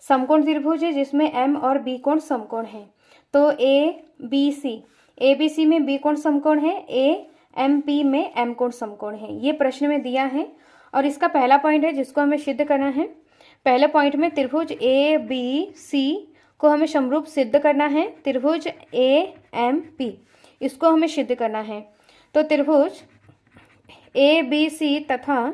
समकोण त्रिभुज है जिसमें एम और बी कोण समकोण है। तो ए बी सी में बी कोण समकोण है, ए एम पी में एम कोण समकोण है। ये प्रश्न में दिया है और इसका पहला पॉइंट है जिसको हमें सिद्ध करना है। पहले पॉइंट में त्रिभुज ए बी सी को हमें समरूप सिद्ध करना है, त्रिभुज ए एम पी इसको हमें सिद्ध करना है। तो त्रिभुज ए बी सी तथा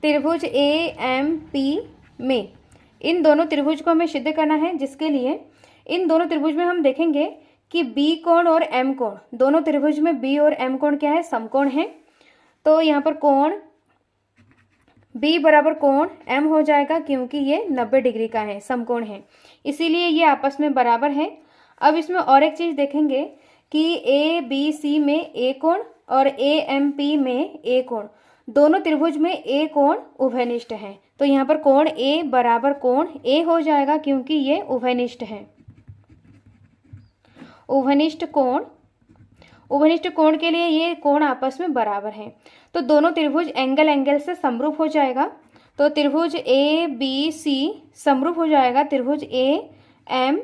त्रिभुज ए एम पी में इन दोनों त्रिभुज को हमें सिद्ध करना है, जिसके लिए इन दोनों त्रिभुज में हम देखेंगे कि बी कोण और एम कोण, दोनों त्रिभुज में बी और एम कोण क्या है, समकोण है। तो यहाँ पर कोण बी बराबर कोण एम हो जाएगा क्योंकि ये 90 डिग्री का है, समकोण है, इसीलिए ये आपस में बराबर है। अब इसमें और एक चीज देखेंगे कि ए बी सी में ए कोण और ए एम पी में ए कोण, दोनों त्रिभुज में ए कोण उभयनिष्ठ है, तो यहाँ पर कोण ए बराबर कोण ए हो जाएगा क्योंकि ये उभयनिष्ठ है। उभयनिष्ठ कोण के लिए ये कोण आपस में बराबर है, तो दोनों त्रिभुज एंगल से समरूप हो जाएगा। तो त्रिभुज ए बी सी समरूप हो जाएगा त्रिभुज ए एम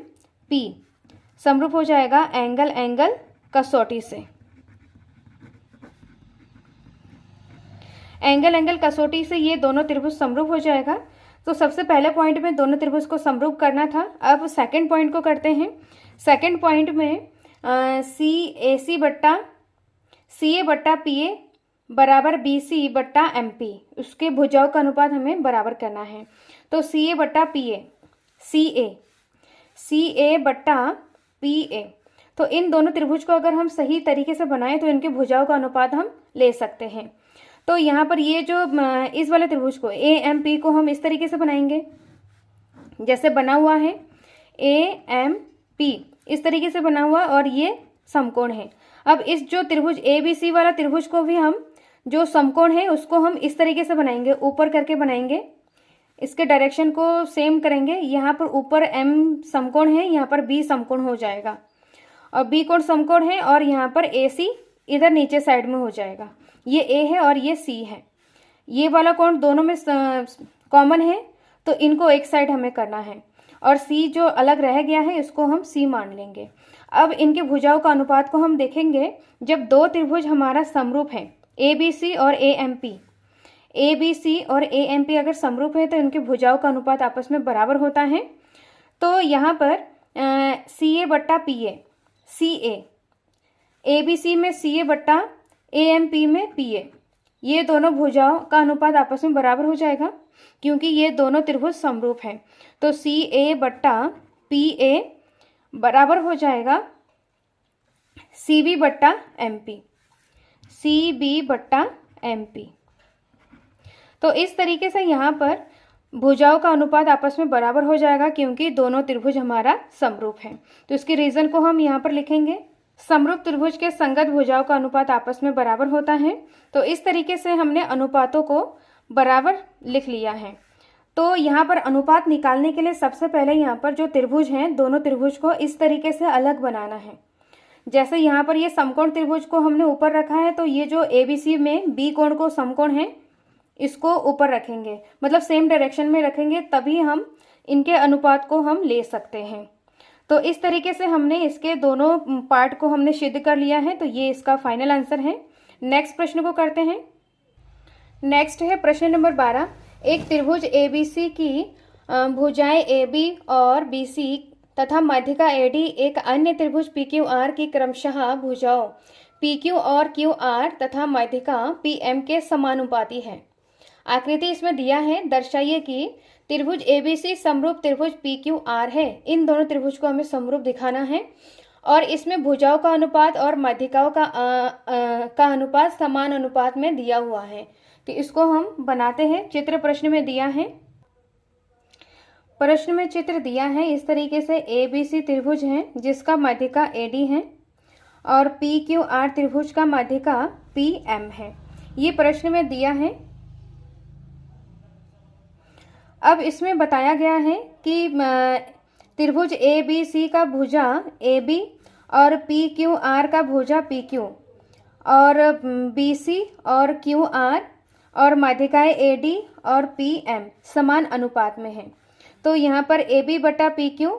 पी, समरूप हो जाएगा एंगल कसौटी से। एंगल कसौटी से ये दोनों त्रिभुज समरूप हो जाएगा। तो सबसे पहले पॉइंट में दोनों त्रिभुज को समरूप करना था। अब सेकंड पॉइंट को करते हैं। सेकंड पॉइंट में सी ए बट्टा पी ए बराबर बी सी बट्टा एम पी, उसके भुजाओं का अनुपात हमें बराबर करना है। तो सी ए बट्टा पी ए, सी ए बट्टा पी ए, तो इन दोनों त्रिभुज को अगर हम सही तरीके से बनाएं तो इनके भुजाओं का अनुपात हम ले सकते हैं। तो यहाँ पर ये जो इस वाले त्रिभुज को ए एम पी को हम इस तरीके से बनाएंगे जैसे बना हुआ है, ए एम पी इस तरीके से बना हुआ, और ये समकोण है। अब इस जो त्रिभुज ए बी सी वाला त्रिभुज को भी हम जो समकोण है उसको हम इस तरीके से बनाएंगे, ऊपर करके बनाएंगे, इसके डायरेक्शन को सेम करेंगे। यहाँ पर ऊपर एम समकोण है, यहाँ पर बी समकोण हो जाएगा, और बी कोण समकोण है, और यहाँ पर ए सी इधर नीचे साइड में हो जाएगा। ये ए है और ये सी है, ये वाला कोण दोनों में कॉमन है, तो इनको एक साइड हमें करना है, और सी जो अलग रह गया है इसको हम सी मान लेंगे। अब इनके भुजाओं का अनुपात को हम देखेंगे जब दो त्रिभुज हमारा समरूप है, ए बी सी और A M P, A B C और ए एम पी अगर समरूप है तो इनके भुजाओं का अनुपात आपस में बराबर होता है। तो यहाँ पर सी ए बट्टा P A, C A B सी में सी ए बट्टा ए एम पी में पी ए, ये दोनों भुजाओं का अनुपात आपस में बराबर हो जाएगा क्योंकि ये दोनों त्रिभुज समरूप हैं। तो सी ए बट्टा पी ए बराबर हो जाएगा सी बी बट्टा एम पी, सी बी बट्टा एम पी। तो इस तरीके से यहाँ पर भुजाओं का अनुपात आपस में बराबर हो जाएगा क्योंकि दोनों त्रिभुज हमारा समरूप है। तो इसके रीजन को हम यहाँ पर लिखेंगे, समरूप त्रिभुज के संगत भुजाओं का अनुपात आपस में बराबर होता है। तो इस तरीके से हमने अनुपातों को बराबर लिख लिया है। तो यहाँ पर अनुपात निकालने के लिए सबसे पहले यहाँ पर जो त्रिभुज हैं दोनों त्रिभुज को इस तरीके से अलग बनाना है। जैसे यहाँ पर ये समकोण त्रिभुज को हमने ऊपर रखा है, तो ये जो ए बी सी में बी कोण को समकोण है इसको ऊपर रखेंगे, मतलब सेम डायरेक्शन में रखेंगे, तभी हम इनके अनुपात को हम ले सकते हैं। तो इस तरीके से हमने इसके दोनों पार्ट को हमने सिद्ध कर लिया है। तो ये इसका फाइनल आंसर है। नेक्स्ट प्रश्न को करते हैं। नेक्स्ट है प्रश्न नंबर 12। एक त्रिभुज ए बी सी की भुजाएं ए बी और बी सी तथा मध्यिका ए डी एक अन्य त्रिभुज पी क्यू आर की क्रमशः भुजाओं पी क्यू और क्यू आर तथा मध्यिका पी एम के समानुपाती है। आकृति इसमें दिया है, दर्शाइए कि त्रिभुज एबीसी समरूप त्रिभुज पी क्यू आर है। इन दोनों त्रिभुज को हमें समरूप दिखाना है और इसमें भुजाओं का अनुपात और मध्यिकाओं का अनुपात समान अनुपात में दिया हुआ है। तो इसको हम बनाते हैं। चित्र प्रश्न में दिया है, प्रश्न में चित्र दिया है इस तरीके से। ए बी सी त्रिभुज है जिसका मध्यिका ए डी है और पी क्यू आर त्रिभुज का मध्यिका पी एम है। ये प्रश्न में दिया है। अब इसमें बताया गया है कि त्रिभुज ए बी सी का भुजा ए बी और पी क्यू आर का भुजा पी क्यू और बी सी और क्यू आर और मध्यिकाएं ए डी और पी एम समान अनुपात में है। तो यहाँ पर ए बी बट्टा पी क्यू,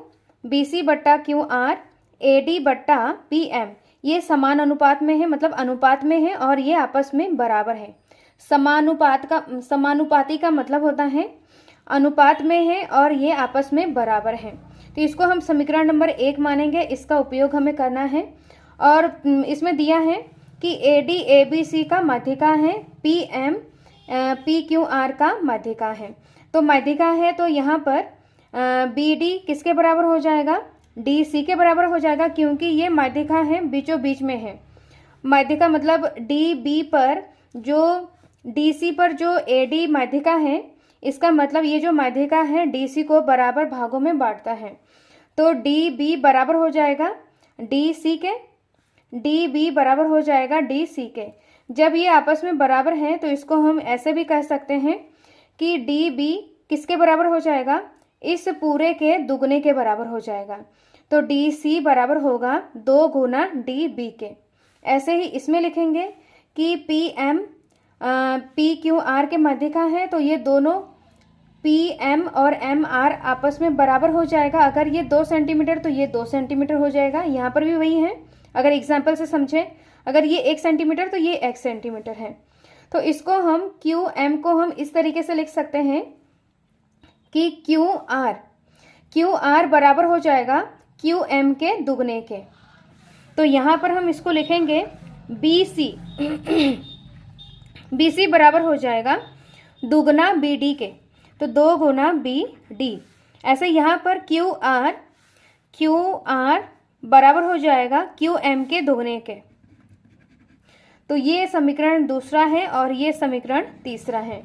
बी सी बट्टा क्यू आर, ए डी बट्टा पी एम ये समान अनुपात में है, मतलब अनुपात में है और ये आपस में बराबर है। समानुपाती का मतलब होता है अनुपात में है और ये आपस में बराबर है। तो इसको हम समीकरण नंबर 1 मानेंगे, इसका उपयोग हमें करना है। और इसमें दिया है कि ए डी ए बी सी का मध्यिका है, P M P Q R का मध्यिका है। तो मध्यिका है तो यहाँ पर बी डी किसके बराबर हो जाएगा, डी सी के बराबर हो जाएगा, क्योंकि ये मध्यिका है बीचों बीच में है। मध्यिका मतलब डी बी पर जो DC पर जो AD माध्यिका है, इसका मतलब ये जो माध्यिका है DC को बराबर भागों में बांटता है। तो DB बराबर हो जाएगा DC के, DB बराबर हो जाएगा DC के। जब ये आपस में बराबर हैं तो इसको हम ऐसे भी कह सकते हैं कि DB किसके बराबर हो जाएगा, इस पूरे के दुगने के बराबर हो जाएगा। तो DC बराबर होगा 2 गुना DB के। ऐसे ही इसमें लिखेंगे कि PM PQR के माध्यिका है, तो ये दोनों PM और MR आपस में बराबर हो जाएगा। अगर ये 2 सेंटीमीटर तो ये 2 सेंटीमीटर हो जाएगा। यहाँ पर भी वही है, अगर एग्जाम्पल से समझें, अगर ये 1 सेंटीमीटर तो ये 1 सेंटीमीटर है। तो इसको हम QM को हम इस तरीके से लिख सकते हैं कि QR बराबर हो जाएगा QM के दुगने के। तो यहाँ पर हम इसको लिखेंगे BC BC बराबर हो जाएगा दुगना BD के, तो 2 गुना BD। ऐसे यहाँ पर QR बराबर हो जाएगा QM के दुगने के। तो ये समीकरण दूसरा है और ये समीकरण तीसरा है।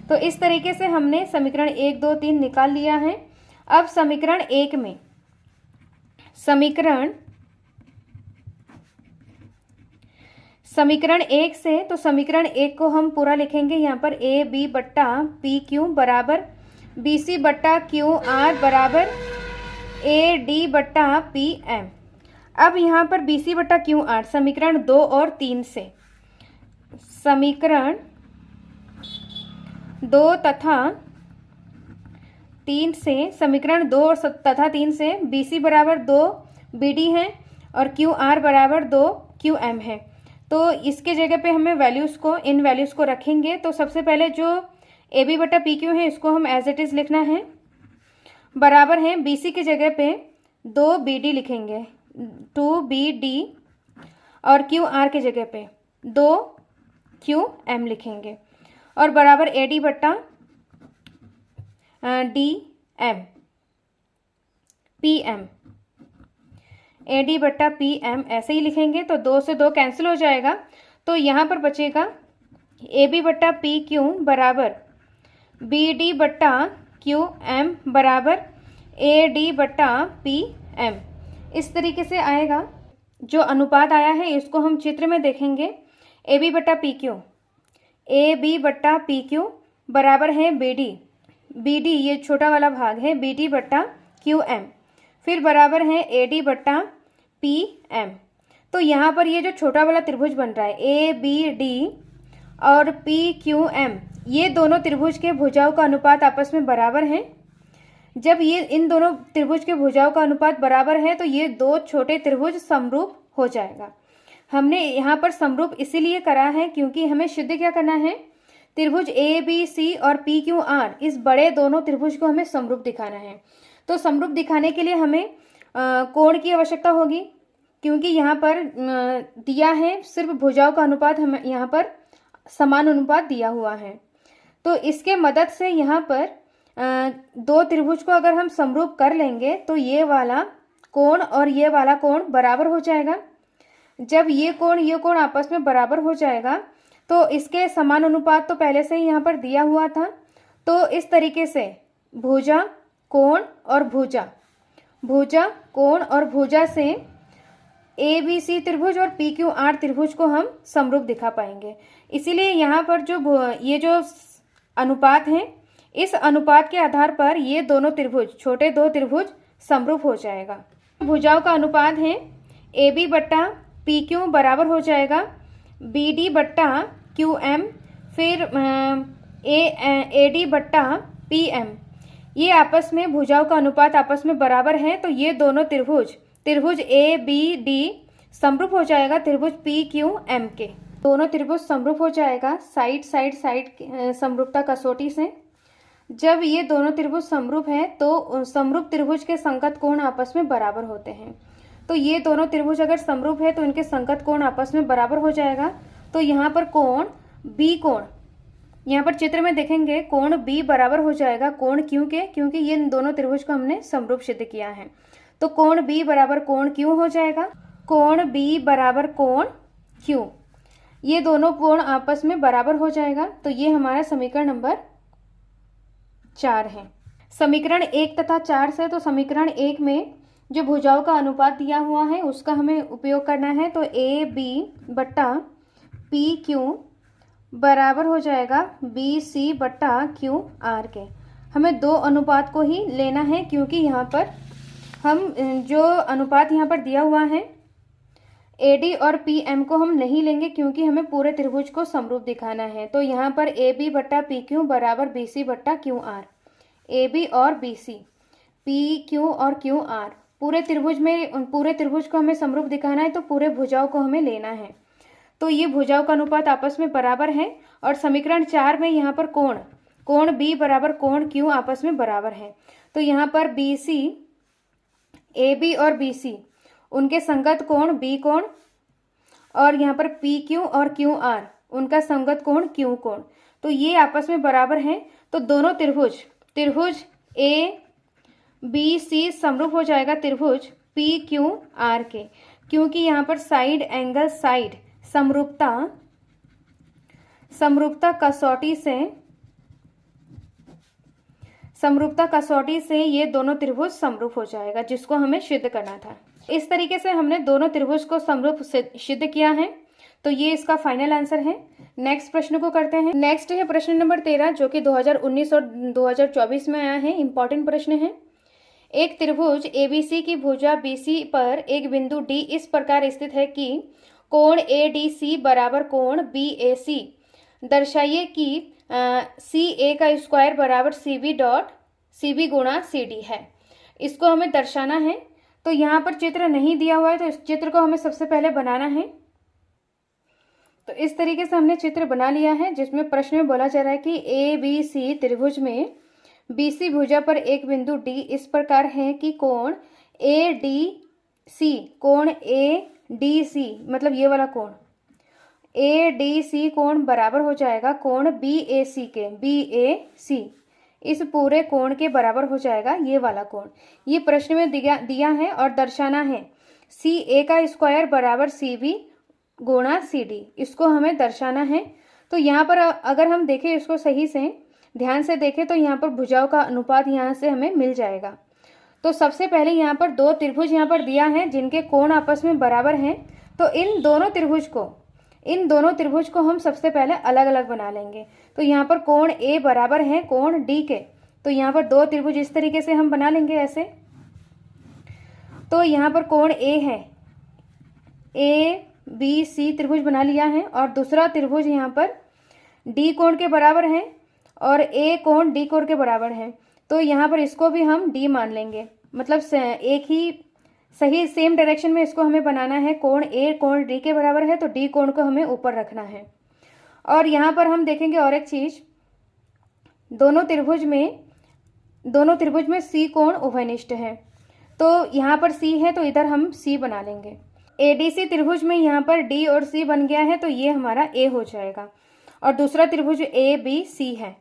तो इस तरीके से हमने समीकरण 1, 2, 3 निकाल लिया है। अब समीकरण 1 में समीकरण 1 से, तो समीकरण 1 को हम पूरा लिखेंगे यहाँ पर AB बट्टा PQ बराबर BC बट्टा QR बराबर AD बट्टा PM। अब यहाँ पर BC बट्टा QR समीकरण 2 और 3 से, समीकरण 2 तथा 3 से, समीकरण 2 तथा 3 से BC बराबर 2 BD है और QR बराबर 2 QM है। तो इसके जगह पे हमें वैल्यूज़ को, इन वैल्यूज़ को रखेंगे। तो सबसे पहले जो AB बटा PQ है इसको हम एज इट इज़ लिखना है, बराबर है BC की जगह पे 2 BD लिखेंगे, 2 BD, और QR की जगह पे 2 QM लिखेंगे, और बराबर AD बट्टा DM PM, AD बट्टा PM ऐसे ही लिखेंगे। तो 2 से 2 कैंसिल हो जाएगा, तो यहाँ पर बचेगा AB बट्टा PQ बराबर BD बट्टा QM बराबर AD बट्टा PM। इस तरीके से आएगा। जो अनुपात आया है इसको हम चित्र में देखेंगे। AB बट्टा PQ बराबर है BD ये छोटा वाला भाग है, BD बट्टा QM, फिर बराबर है AD बट्टा PM। तो यहाँ पर ये जो छोटा वाला त्रिभुज बन रहा है ABD और PQM, ये दोनों त्रिभुज के भुजाओं का अनुपात आपस में बराबर है। जब ये इन दोनों त्रिभुज के भुजाओं का अनुपात बराबर है तो ये 2 छोटे त्रिभुज समरूप हो जाएगा। हमने यहाँ पर समरूप इसीलिए करा है क्योंकि हमें सिद्ध क्या करना है, त्रिभुज ABC और PQR, इस बड़े दोनों त्रिभुज को हमें समरूप दिखाना है। तो समरूप दिखाने के लिए हमें कोण की आवश्यकता होगी, क्योंकि यहाँ पर दिया है सिर्फ भुजाओं का अनुपात, हमें यहाँ पर समान अनुपात दिया हुआ है। तो इसके मदद से यहाँ पर 2 त्रिभुज को अगर हम समरूप कर लेंगे तो ये वाला कोण और ये वाला कोण बराबर हो जाएगा। जब ये कोण आपस में बराबर हो जाएगा तो इसके समान अनुपात तो पहले से ही यहाँ पर दिया हुआ था। तो इस तरीके से भुजा कोण और भुजा से ABC त्रिभुज और PQR त्रिभुज को हम समरूप दिखा पाएंगे। इसीलिए यहाँ पर ये जो अनुपात है, इस अनुपात के आधार पर ये दोनों त्रिभुज, छोटे 2 त्रिभुज समरूप हो जाएगा। भुजाओं का अनुपात है AB बट्टा PQ बराबर हो जाएगा BD बट्टा QM, फिर AD बट्टा PM। ये आपस में भुजाओं का अनुपात आपस में बराबर है, तो ये दोनों त्रिभुज ABD समरूप हो जाएगा त्रिभुज PQM के। दोनों त्रिभुज समरूप हो जाएगा साइड समरूपता कसौटी से। जब ये दोनों त्रिभुज समरूप है तो समरूप त्रिभुज के संगत कोण आपस में बराबर होते हैं। तो ये दोनों त्रिभुज अगर समरूप है तो इनके संगत कोण आपस में बराबर हो जाएगा। तो यहाँ पर कोण B कोण, यहाँ पर चित्र में देखेंगे कोण B बराबर हो जाएगा कोण Q के, क्योंकि ये दोनों त्रिभुज को हमने समरूप सिद्ध किया है। तो कोण B बराबर कोण Q हो जाएगा, कोण B बराबर कोण Q। ये दोनों कोण आपस में बराबर हो जाएगा। तो ये हमारा समीकरण नंबर 4 है। समीकरण 1 तथा 4 से, तो समीकरण 1 में जो भुजाओं का अनुपात दिया हुआ है उसका हमें उपयोग करना है। तो ए बी बट्टा पी क्यू बराबर हो जाएगा बी सी बट्टा क्यू आर के। हमें दो अनुपात को ही लेना है, क्योंकि यहाँ पर हम जो अनुपात यहाँ पर दिया हुआ है ए डी और पी एम को हम नहीं लेंगे, क्योंकि हमें पूरे त्रिभुज को समरूप दिखाना है। तो यहाँ पर ए बी बट्टा पी क्यू बराबर बी सी बट्टा क्यू आर। ए बी और बी सी, पी क्यू और क्यू आर, पूरे त्रिभुज को हमें समरूप दिखाना है, तो पूरे भुजाओं को हमें लेना है। तो ये भुजाओं का अनुपात आपस में बराबर है। और समीकरण 4 में यहाँ पर कोण बी बराबर कोण क्यू आपस में बराबर है। तो यहाँ पर बी सी, ए बी और बी सी उनके संगत कोण बी कोण, और यहाँ पर पी क्यू और क्यू आर उनका संगत कोण क्यू कोण, तो ये आपस में बराबर हैं। तो दोनों त्रिभुज ए बी सी समरूप हो जाएगा त्रिभुज पी क्यू आर के, क्योंकि यहाँ पर साइड एंगल साइड समरूपता कसौटी से ये दोनों त्रिभुज समरूप हो जाएगा, जिसको हमें सिद्ध करना था। इस तरीके से हमने दोनों त्रिभुज को समरूप सिद्ध किया है। तो ये इसका फाइनल आंसर है। नेक्स्ट प्रश्न को करते हैं। नेक्स्ट है प्रश्न नंबर 13, जो कि 2019 और 2024 में आया है। इंपॉर्टेंट प्रश्न है। एक त्रिभुज एबीसी की भुजा बीसी पर एक बिंदु डी इस प्रकार स्थित है कि कोण एडीसी बराबर कोण बीएसी। दर्शाइए कि सी ए का स्क्वायर बराबर सीबी गुणा सीडी है। इसको हमें दर्शाना है। तो यहाँ पर चित्र नहीं दिया हुआ है, तो इस चित्र को हमें सबसे पहले बनाना है। तो इस तरीके से हमने चित्र बना लिया है, जिसमें प्रश्न में बोला जा रहा है कि ए बी सी त्रिभुज में बीसी भुजा पर एक बिंदु डी इस प्रकार है कि कोण ए डी सी मतलब ये वाला कोण ए डी सी कोण बराबर हो जाएगा कोण बी ए सी इस पूरे कोण के बराबर हो जाएगा ये वाला कोण। ये प्रश्न में दिया है और दर्शाना है सी ए का स्क्वायर बराबर सी बी गुणा सी डी। इसको हमें दर्शाना है। तो यहाँ पर अगर हम देखें, इसको सही से ध्यान से देखें, तो यहाँ पर भुजाओं का अनुपात यहाँ से हमें मिल जाएगा। तो सबसे पहले यहाँ पर दो त्रिभुज यहाँ पर दिया है जिनके कोण आपस में बराबर हैं। तो इन दोनों त्रिभुज को हम सबसे पहले अलग अलग बना लेंगे। तो यहाँ पर कोण ए बराबर है कोण डी के। तो यहाँ पर दो त्रिभुज इस तरीके से हम बना लेंगे ऐसे। तो यहाँ पर कोण ए है, ए बी सी त्रिभुज बना लिया है, और दूसरा त्रिभुज यहाँ पर डी कोण के बराबर है और ए कोण डी कोण के बराबर है। तो यहाँ पर इसको भी हम डी मान लेंगे, मतलब एक ही सही सेम डायरेक्शन में इसको हमें बनाना है। कोण ए कोण डी के बराबर है, तो डी कोण को हमें ऊपर रखना है। और यहाँ पर हम देखेंगे और एक चीज, दोनों त्रिभुज में सी कोण उभयनिष्ठ है। तो यहाँ पर सी है, तो इधर हम सी बना लेंगे। एडीसी त्रिभुज में यहाँ पर डी और सी बन गया है, तो ये हमारा ए हो जाएगा। और दूसरा त्रिभुज ए बी सी है,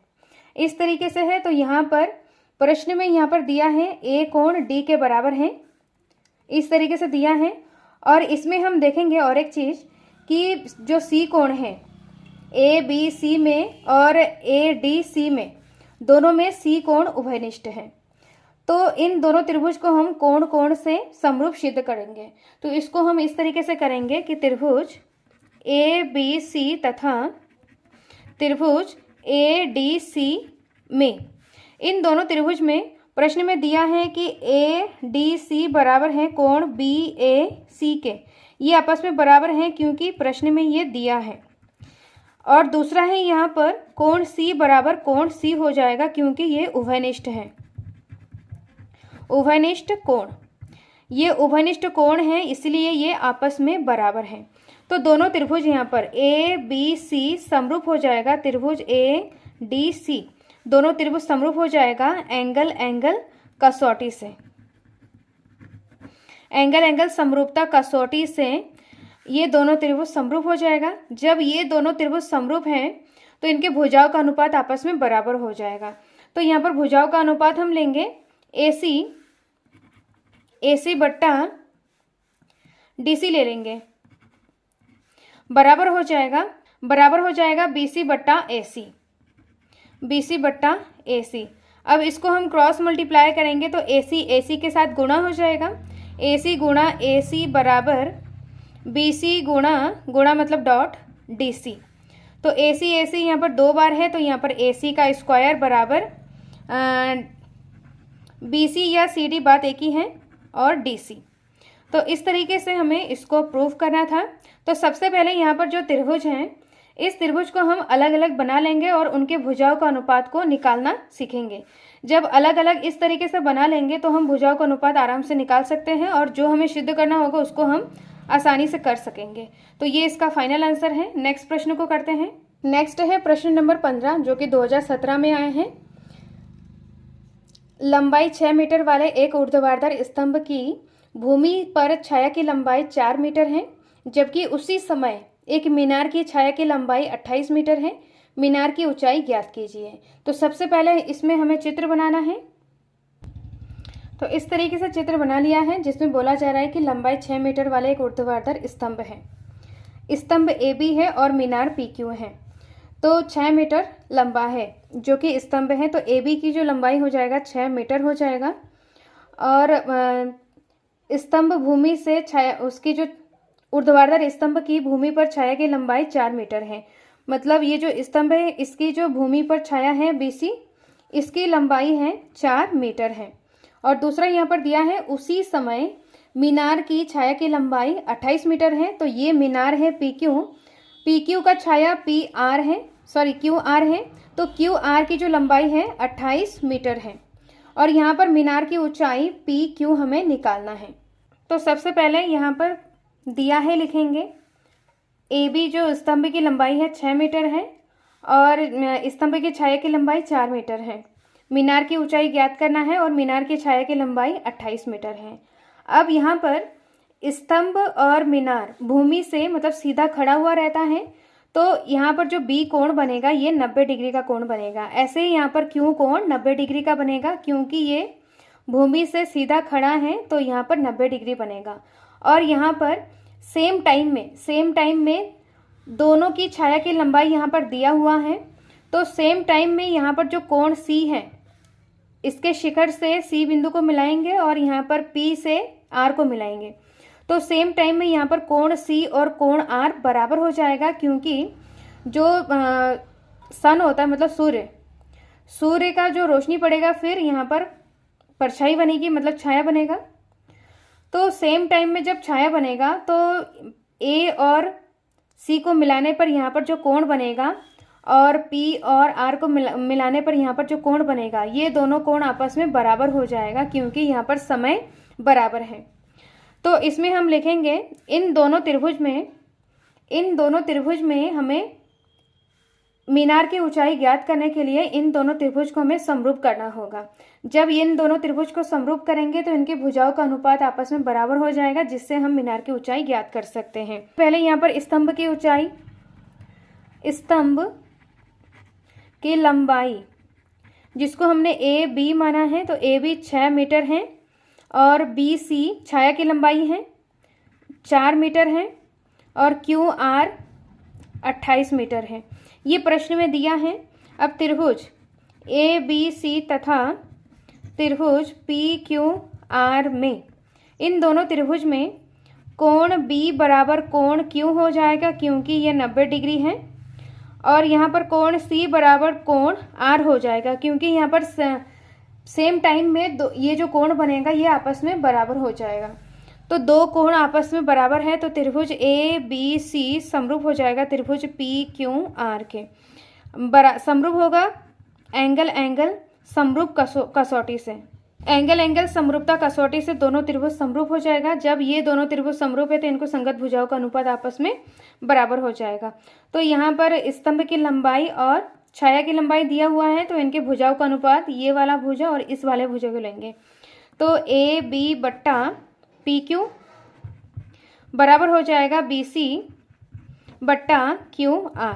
इस तरीके से है। तो यहाँ पर प्रश्न में यहाँ पर दिया है ए कोण डी के बराबर है, इस तरीके से दिया है। और इसमें हम देखेंगे और एक चीज कि जो सी कोण है ए बी सी में और ए डी सी में, दोनों में सी कोण उभयनिष्ठ है। तो इन दोनों त्रिभुज को हम कोण से समरूप सिद्ध करेंगे। तो इसको हम इस तरीके से करेंगे कि त्रिभुज ए बी सी तथा त्रिभुज ए डी सी में, इन दोनों त्रिभुज में प्रश्न में दिया है कि ए डी सी बराबर है कोण बी ए सी के। ये आपस में बराबर हैं क्योंकि प्रश्न में ये दिया है। और दूसरा है यहाँ पर कोण सी बराबर कोण सी हो जाएगा, क्योंकि ये उभयनिष्ठ है। उभयनिष्ठ कोण, ये उभयनिष्ठ कोण है, इसलिए ये आपस में बराबर हैं। तो दोनों त्रिभुज यहाँ पर ए बी सी समरूप हो जाएगा त्रिभुज ए डी सी। दोनों त्रिभुज समरूप हो जाएगा एंगल कसौटी से। एंगल समरूपता कसौटी से ये दोनों त्रिभुज समरूप हो जाएगा। जब ये दोनों त्रिभुज समरूप हैं तो इनके भुजाओं का अनुपात आपस में बराबर हो जाएगा। तो यहाँ पर भुजाओं का अनुपात हम लेंगे AC बट्टा DC ले लेंगे। बराबर हो जाएगा BC बट्टा AC, BC बट्टा AC। अब इसको हम क्रॉस मल्टीप्लाई करेंगे तो AC के साथ गुणा हो जाएगा, AC गुणा AC बराबर BC गुणा मतलब डॉट DC। तो AC यहाँ पर 2 बार है, तो यहाँ पर AC का स्क्वायर बराबर BC या CD बात एक ही है और DC। तो इस तरीके से हमें इसको प्रूव करना था। तो सबसे पहले यहाँ पर जो त्रिभुज हैं, इस त्रिभुज को हम अलग अलग बना लेंगे और उनके भुजाओं का अनुपात को निकालना सीखेंगे। जब अलग अलग इस तरीके से बना लेंगे तो हम भुजाओं का अनुपात आराम से निकाल सकते हैं और जो हमें सिद्ध करना होगा उसको हम आसानी से कर सकेंगे। तो ये इसका फाइनल आंसर है। नेक्स्ट प्रश्न को करते हैं। नेक्स्ट है प्रश्न नंबर 15 जो कि 2017 में आए हैं। लंबाई 6 मीटर वाले एक ऊर्ध्वाधर स्तंभ की भूमि पर छाया की लंबाई 4 मीटर है, जबकि उसी समय एक मीनार की छाया की लंबाई 28 मीटर है। मीनार की ऊंचाई ज्ञात कीजिए। तो सबसे पहले इसमें हमें चित्र बनाना है। तो इस तरीके से चित्र बना लिया है जिसमें बोला जा रहा है कि लंबाई 6 मीटर वाले एक ऊर्ध्वाधर स्तंभ है। स्तंभ AB है और मीनार PQ है। तो 6 मीटर लंबा है जो कि स्तंभ है, तो AB की जो लंबाई हो जाएगा 6 मीटर हो जाएगा और स्तंभ भूमि से छाया, उसकी जो ऊर्ध्वाधर स्तंभ की भूमि पर छाया की लंबाई 4 मीटर है। मतलब ये जो स्तंभ है इसकी जो भूमि पर छाया है BC, इसकी लंबाई है 4 मीटर है। और दूसरा यहाँ पर दिया है उसी समय मीनार की छाया की लंबाई 28 मीटर है। तो ये मीनार है PQ का छाया QR है, तो QR की जो लंबाई है 28 मीटर है और यहाँ पर मीनार की ऊंचाई PQ हमें निकालना है। तो सबसे पहले यहाँ पर दिया है, लिखेंगे AB जो स्तंभ की लंबाई है 6 मीटर है और स्तंभ की छाया की लंबाई 4 मीटर है। मीनार की ऊंचाई ज्ञात करना है और मीनार की छाया की लंबाई 28 मीटर है। अब यहाँ पर स्तंभ और मीनार भूमि से मतलब सीधा खड़ा हुआ रहता है, तो यहाँ पर जो B कोण बनेगा ये 90 डिग्री का कोण बनेगा। ऐसे ही यहाँ पर Q कोण 90 डिग्री का बनेगा, क्योंकि ये भूमि से सीधा खड़ा है तो यहाँ पर 90 डिग्री बनेगा। और यहाँ पर सेम टाइम में दोनों की छाया की लंबाई यहाँ पर दिया हुआ है, तो सेम टाइम में यहाँ पर जो कोण C है इसके शिखर से C बिंदु को मिलाएंगे और यहाँ पर P से R को मिलाएंगे। तो सेम टाइम में यहाँ पर कोण C और कोण R बराबर हो जाएगा, क्योंकि जो सन होता है मतलब सूर्य का जो रोशनी पड़ेगा फिर यहाँ पर परछाई बनेगी, मतलब छाया बनेगा। तो सेम टाइम में जब छाया बनेगा तो A और C को मिलाने पर यहाँ पर जो कोण बनेगा और P और R को मिलाने पर यहाँ पर जो कोण बनेगा, ये दोनों कोण आपस में बराबर हो जाएगा, क्योंकि यहाँ पर समय बराबर है। तो इसमें हम लिखेंगे इन दोनों त्रिभुज में हमें मीनार की ऊंचाई ज्ञात करने के लिए इन दोनों त्रिभुज को हमें समरूप करना होगा। जब इन दोनों त्रिभुज को समरूप करेंगे तो इनकी भुजाओं का अनुपात आपस में बराबर हो जाएगा, जिससे हम मीनार की ऊंचाई ज्ञात कर सकते हैं। पहले यहाँ पर स्तंभ की ऊंचाई, स्तंभ की लंबाई जिसको हमने AB माना है, तो AB 6 मीटर है और BC छाया की लंबाई है 4 मीटर है और QR 28 मीटर है। ये प्रश्न में दिया है। अब त्रिभुज ABC तथा त्रिभुज PQR में, इन दोनों त्रिभुज में कोण B बराबर कोण Q हो जाएगा, क्योंकि ये 90 डिग्री है और यहाँ पर कोण C बराबर कोण R हो जाएगा, क्योंकि यहाँ पर सेम टाइम में ये जो कोण बनेगा ये आपस में बराबर हो जाएगा। तो दो कोण आपस में बराबर है, तो त्रिभुज ABC समरूप हो जाएगा त्रिभुज PQR के। समरूप होगा एंगल समरूप कसौटी से, एंगल समरूपता कसौटी से दोनों त्रिभुज समरूप हो जाएगा। जब ये दोनों त्रिभुज समरूप है तो इनको संगत भुजाओं का अनुपात आपस में बराबर हो जाएगा। तो यहाँ पर स्तंभ की लंबाई और छाया की लंबाई दिया हुआ है, तो इनके भुजाओं का अनुपात ये वाला भुजा और इस वाले भुजा को लेंगे। तो AB बट्टा PQ बराबर हो जाएगा BC बट्टा QR।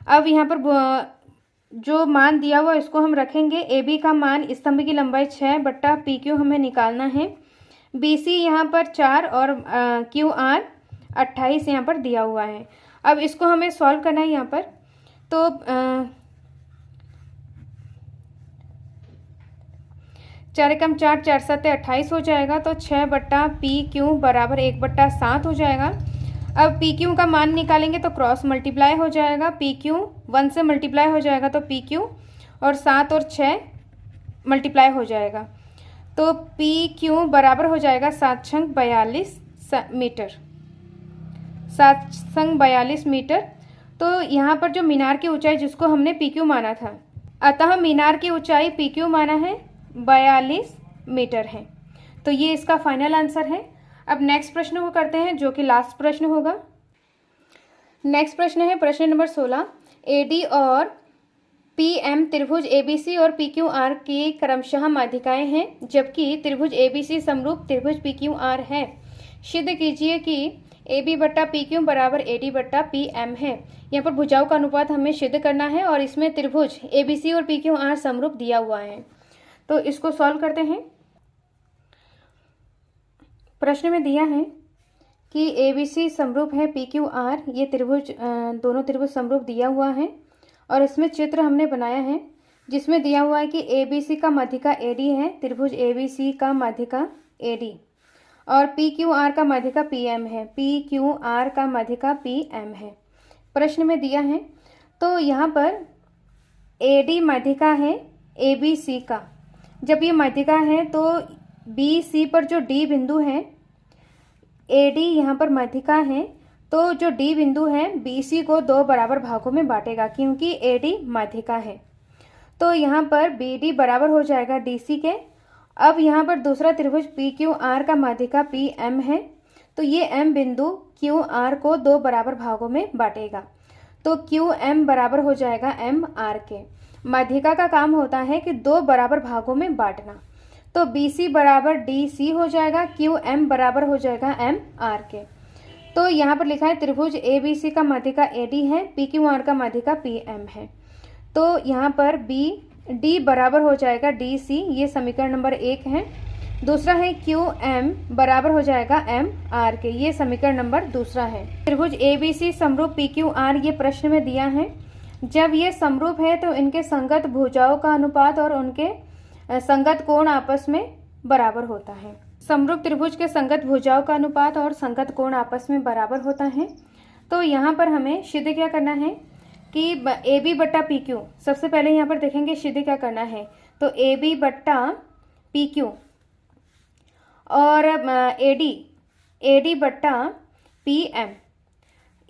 अब यहाँ पर जो मान दिया हुआ इसको हम रखेंगे। AB का मान स्तंभ की लंबाई 6 बट्टा PQ हमें निकालना है। BC यहाँ पर 4 और QR 28 यहाँ पर दिया हुआ है। अब इसको हमें सॉल्व करना है यहाँ पर। तो 4 एकम 4, 4 सत्ते 28 हो जाएगा। तो 6/PQ बराबर 1/7 हो जाएगा। अब PQ का मान निकालेंगे तो क्रॉस मल्टीप्लाई हो जाएगा। PQ 1 से मल्टीप्लाई हो जाएगा तो PQ, और 7 और 6 मल्टीप्लाई हो जाएगा। तो PQ बराबर हो जाएगा 7 छंग 42 मीटर। 7 छंग 42 मीटर। तो यहाँ पर जो मीनार की ऊंचाई जिसको हमने PQ माना था, अतः मीनार की ऊंचाई PQ माना है 42 मीटर है। तो ये इसका फाइनल आंसर है। अब नेक्स्ट प्रश्न को करते हैं, जो कि लास्ट प्रश्न होगा। नेक्स्ट प्रश्न है प्रश्न नंबर 16। AD और PM त्रिभुज ABC और PQR की क्रमशः माध्यिकाएं हैं, जबकि त्रिभुज ABC समरूप त्रिभुज PQR है। सिद्ध कीजिए कि AB/PQ बराबर AD/PM है। यहाँ पर भुजाओं का अनुपात हमें सिद्ध करना है और इसमें त्रिभुज ABC और PQR समरूप दिया हुआ है। तो इसको सॉल्व करते हैं। प्रश्न में दिया है कि ABC समरूप है PQR, ये त्रिभुज दोनों त्रिभुज समरूप दिया हुआ है, और इसमें चित्र हमने बनाया है जिसमें दिया हुआ है कि ABC का माध्यिका AD है, त्रिभुज ABC का माध्यिका AD, और PQR का माध्यिका PM है, PQR का माध्यिका PM है। प्रश्न में दिया है तो यहाँ पर AD माध्यिका है ABC का। जब ये माध्यिका है तो BC पर जो D बिंदु है, AD यहाँ पर माध्यिका है, तो जो D बिंदु है BC को 2 बराबर भागों में बांटेगा, क्योंकि AD माध्यिका है। तो यहाँ पर BD बराबर हो जाएगा DC के। अब यहाँ पर दूसरा त्रिभुज PQR का माध्यिका PM है, तो ये M बिंदु QR को 2 बराबर भागों में बांटेगा। तो QM बराबर हो जाएगा MR के। माध्यिका का काम होता है कि 2 बराबर भागों में बांटना। तो BC बराबर DC हो जाएगा, QM बराबर हो जाएगा MR के। तो यहाँ पर लिखा है त्रिभुज ABC का माध्यिका AD है, PQR का माध्यिका PM है। तो यहाँ पर BD बराबर हो जाएगा DC, ये समीकरण नंबर 1 है। दूसरा है QM बराबर हो जाएगा MR के, ये समीकरण नंबर 2 है। त्रिभुज ABC समरूप PQR ये प्रश्न में दिया है। जब ये समरूप है तो इनके संगत भुजाओं का अनुपात और उनके संगत कोण आपस में बराबर होता है। समरूप त्रिभुज के संगत भुजाओं का अनुपात और संगत कोण आपस में बराबर होता है। तो यहाँ पर हमें सिद्ध क्या करना है कि AB/PQ, सबसे पहले यहाँ पर देखेंगे सिद्ध क्या करना है। तो AB/PQ और AD/PM,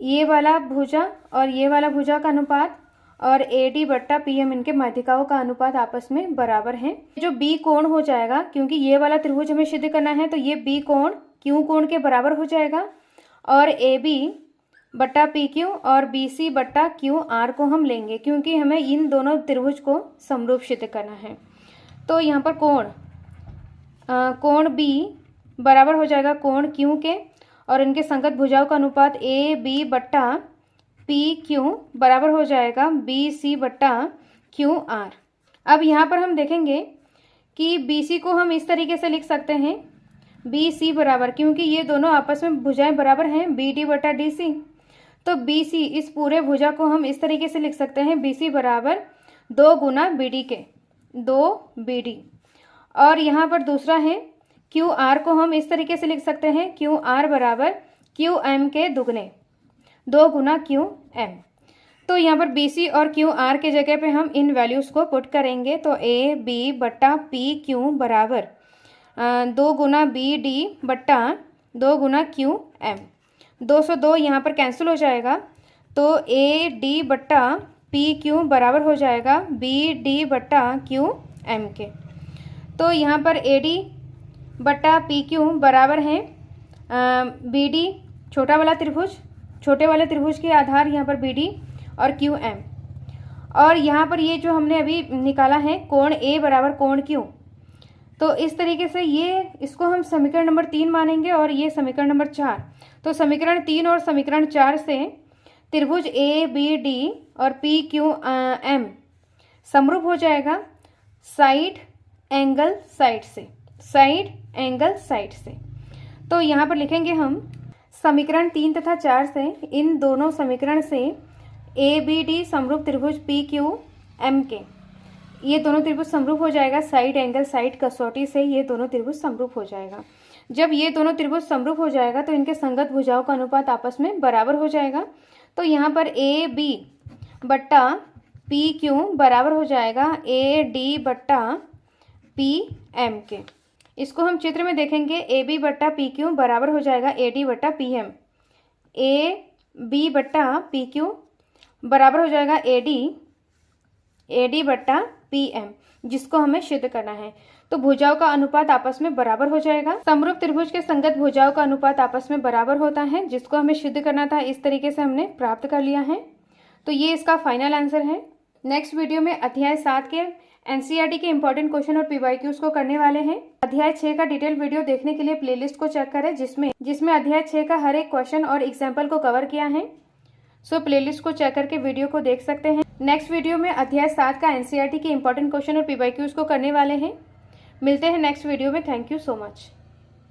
ये वाला भुजा और ये वाला भुजा का अनुपात और AD/PM इनके माध्यिकाओं का अनुपात आपस में बराबर है। जो B कोण हो जाएगा, क्योंकि ये वाला त्रिभुज हमें सिद्ध करना है, तो ये B कोण Q कोण के बराबर हो जाएगा, और AB/PQ और BC/QR को हम लेंगे, क्योंकि हमें इन दोनों त्रिभुज को समरूप सिद्ध करना है। तो यहाँ पर कोण B बराबर हो जाएगा कोण Q के, और इनके संगत भुजाओं का अनुपात AB/PQ बराबर हो जाएगा BC/QR। अब यहाँ पर हम देखेंगे कि BC को हम इस तरीके से लिख सकते हैं, BC बराबर, क्योंकि ये दोनों आपस में भुजाएं बराबर हैं, BD/DC। तो BC, इस पूरे भुजा को हम इस तरीके से लिख सकते हैं, BC बराबर 2 गुना BD के, 2 BD। और यहाँ पर दूसरा है QR को हम इस तरीके से लिख सकते हैं, QR बराबर QM के दुगने, 2 गुना QM। तो यहाँ पर BC और QR के जगह पे हम इन वैल्यूज़ को पुट करेंगे। तो AB/PQ बराबर 2 गुना BD/2 गुना QM। 202 यहाँ पर कैंसिल हो जाएगा, तो AD/PQ बराबर हो जाएगा BD/QM के। तो यहाँ पर AD/PQ बराबर है BD, छोटा वाला त्रिभुज, छोटे वाले त्रिभुज के आधार यहाँ पर BD और QM। और यहाँ पर ये जो हमने अभी निकाला है कोण A बराबर कोण Q, तो इस तरीके से इसको हम समीकरण नंबर 3 मानेंगे और ये समीकरण नंबर 4। तो समीकरण 3 और समीकरण 4 से त्रिभुज ABD और PQM समरूप हो जाएगा साइड एंगल साइड से, साइड एंगल साइड से। तो यहाँ पर लिखेंगे हम समीकरण 3 तथा 4 से इन दोनों समीकरण से ABD समरूप त्रिभुज PQMK, ये दोनों त्रिभुज समरूप हो जाएगा। साइड एंगल साइड कसौटी से ये दोनों त्रिभुज समरूप हो जाएगा। जब ये दोनों त्रिभुज समरूप हो जाएगा तो इनके संगत भुजाओं का अनुपात आपस में बराबर हो जाएगा। तो यहाँ पर AB बट्टा PQ बराबर हो जाएगा AD बट्टा PMK। इसको हम चित्र में देखेंगे। AB बट्टा PQ बराबर हो जाएगा AD बट्टा PM। AB बट्टा PQ बराबर हो जाएगा AD बट्टा PM, जिसको हमें सिद्ध करना है। तो भुजाओं का अनुपात आपस में बराबर हो जाएगा। समरूप त्रिभुज के संगत भुजाओं का अनुपात आपस में बराबर होता है, जिसको हमें सिद्ध करना था। इस तरीके से हमने प्राप्त कर लिया है। तो ये इसका फाइनल आंसर है। नेक्स्ट वीडियो में अध्याय 7 के NCERT के इंपॉर्टेंट क्वेश्चन और PYQs को करने वाले हैं। अध्याय 6 का डिटेल वीडियो देखने के लिए प्लेलिस्ट को चेक करें, जिसमें अध्याय 6 का हर एक क्वेश्चन और एग्जाम्पल को कवर किया है। सो प्लेलिस्ट को चेक करके वीडियो को देख सकते हैं। नेक्स्ट वीडियो में अध्याय 7 का NCERT के इंपॉर्टेंट क्वेश्चन और PYQs को करने वाले हैं। मिलते हैं नेक्स्ट वीडियो में। Thank you so much.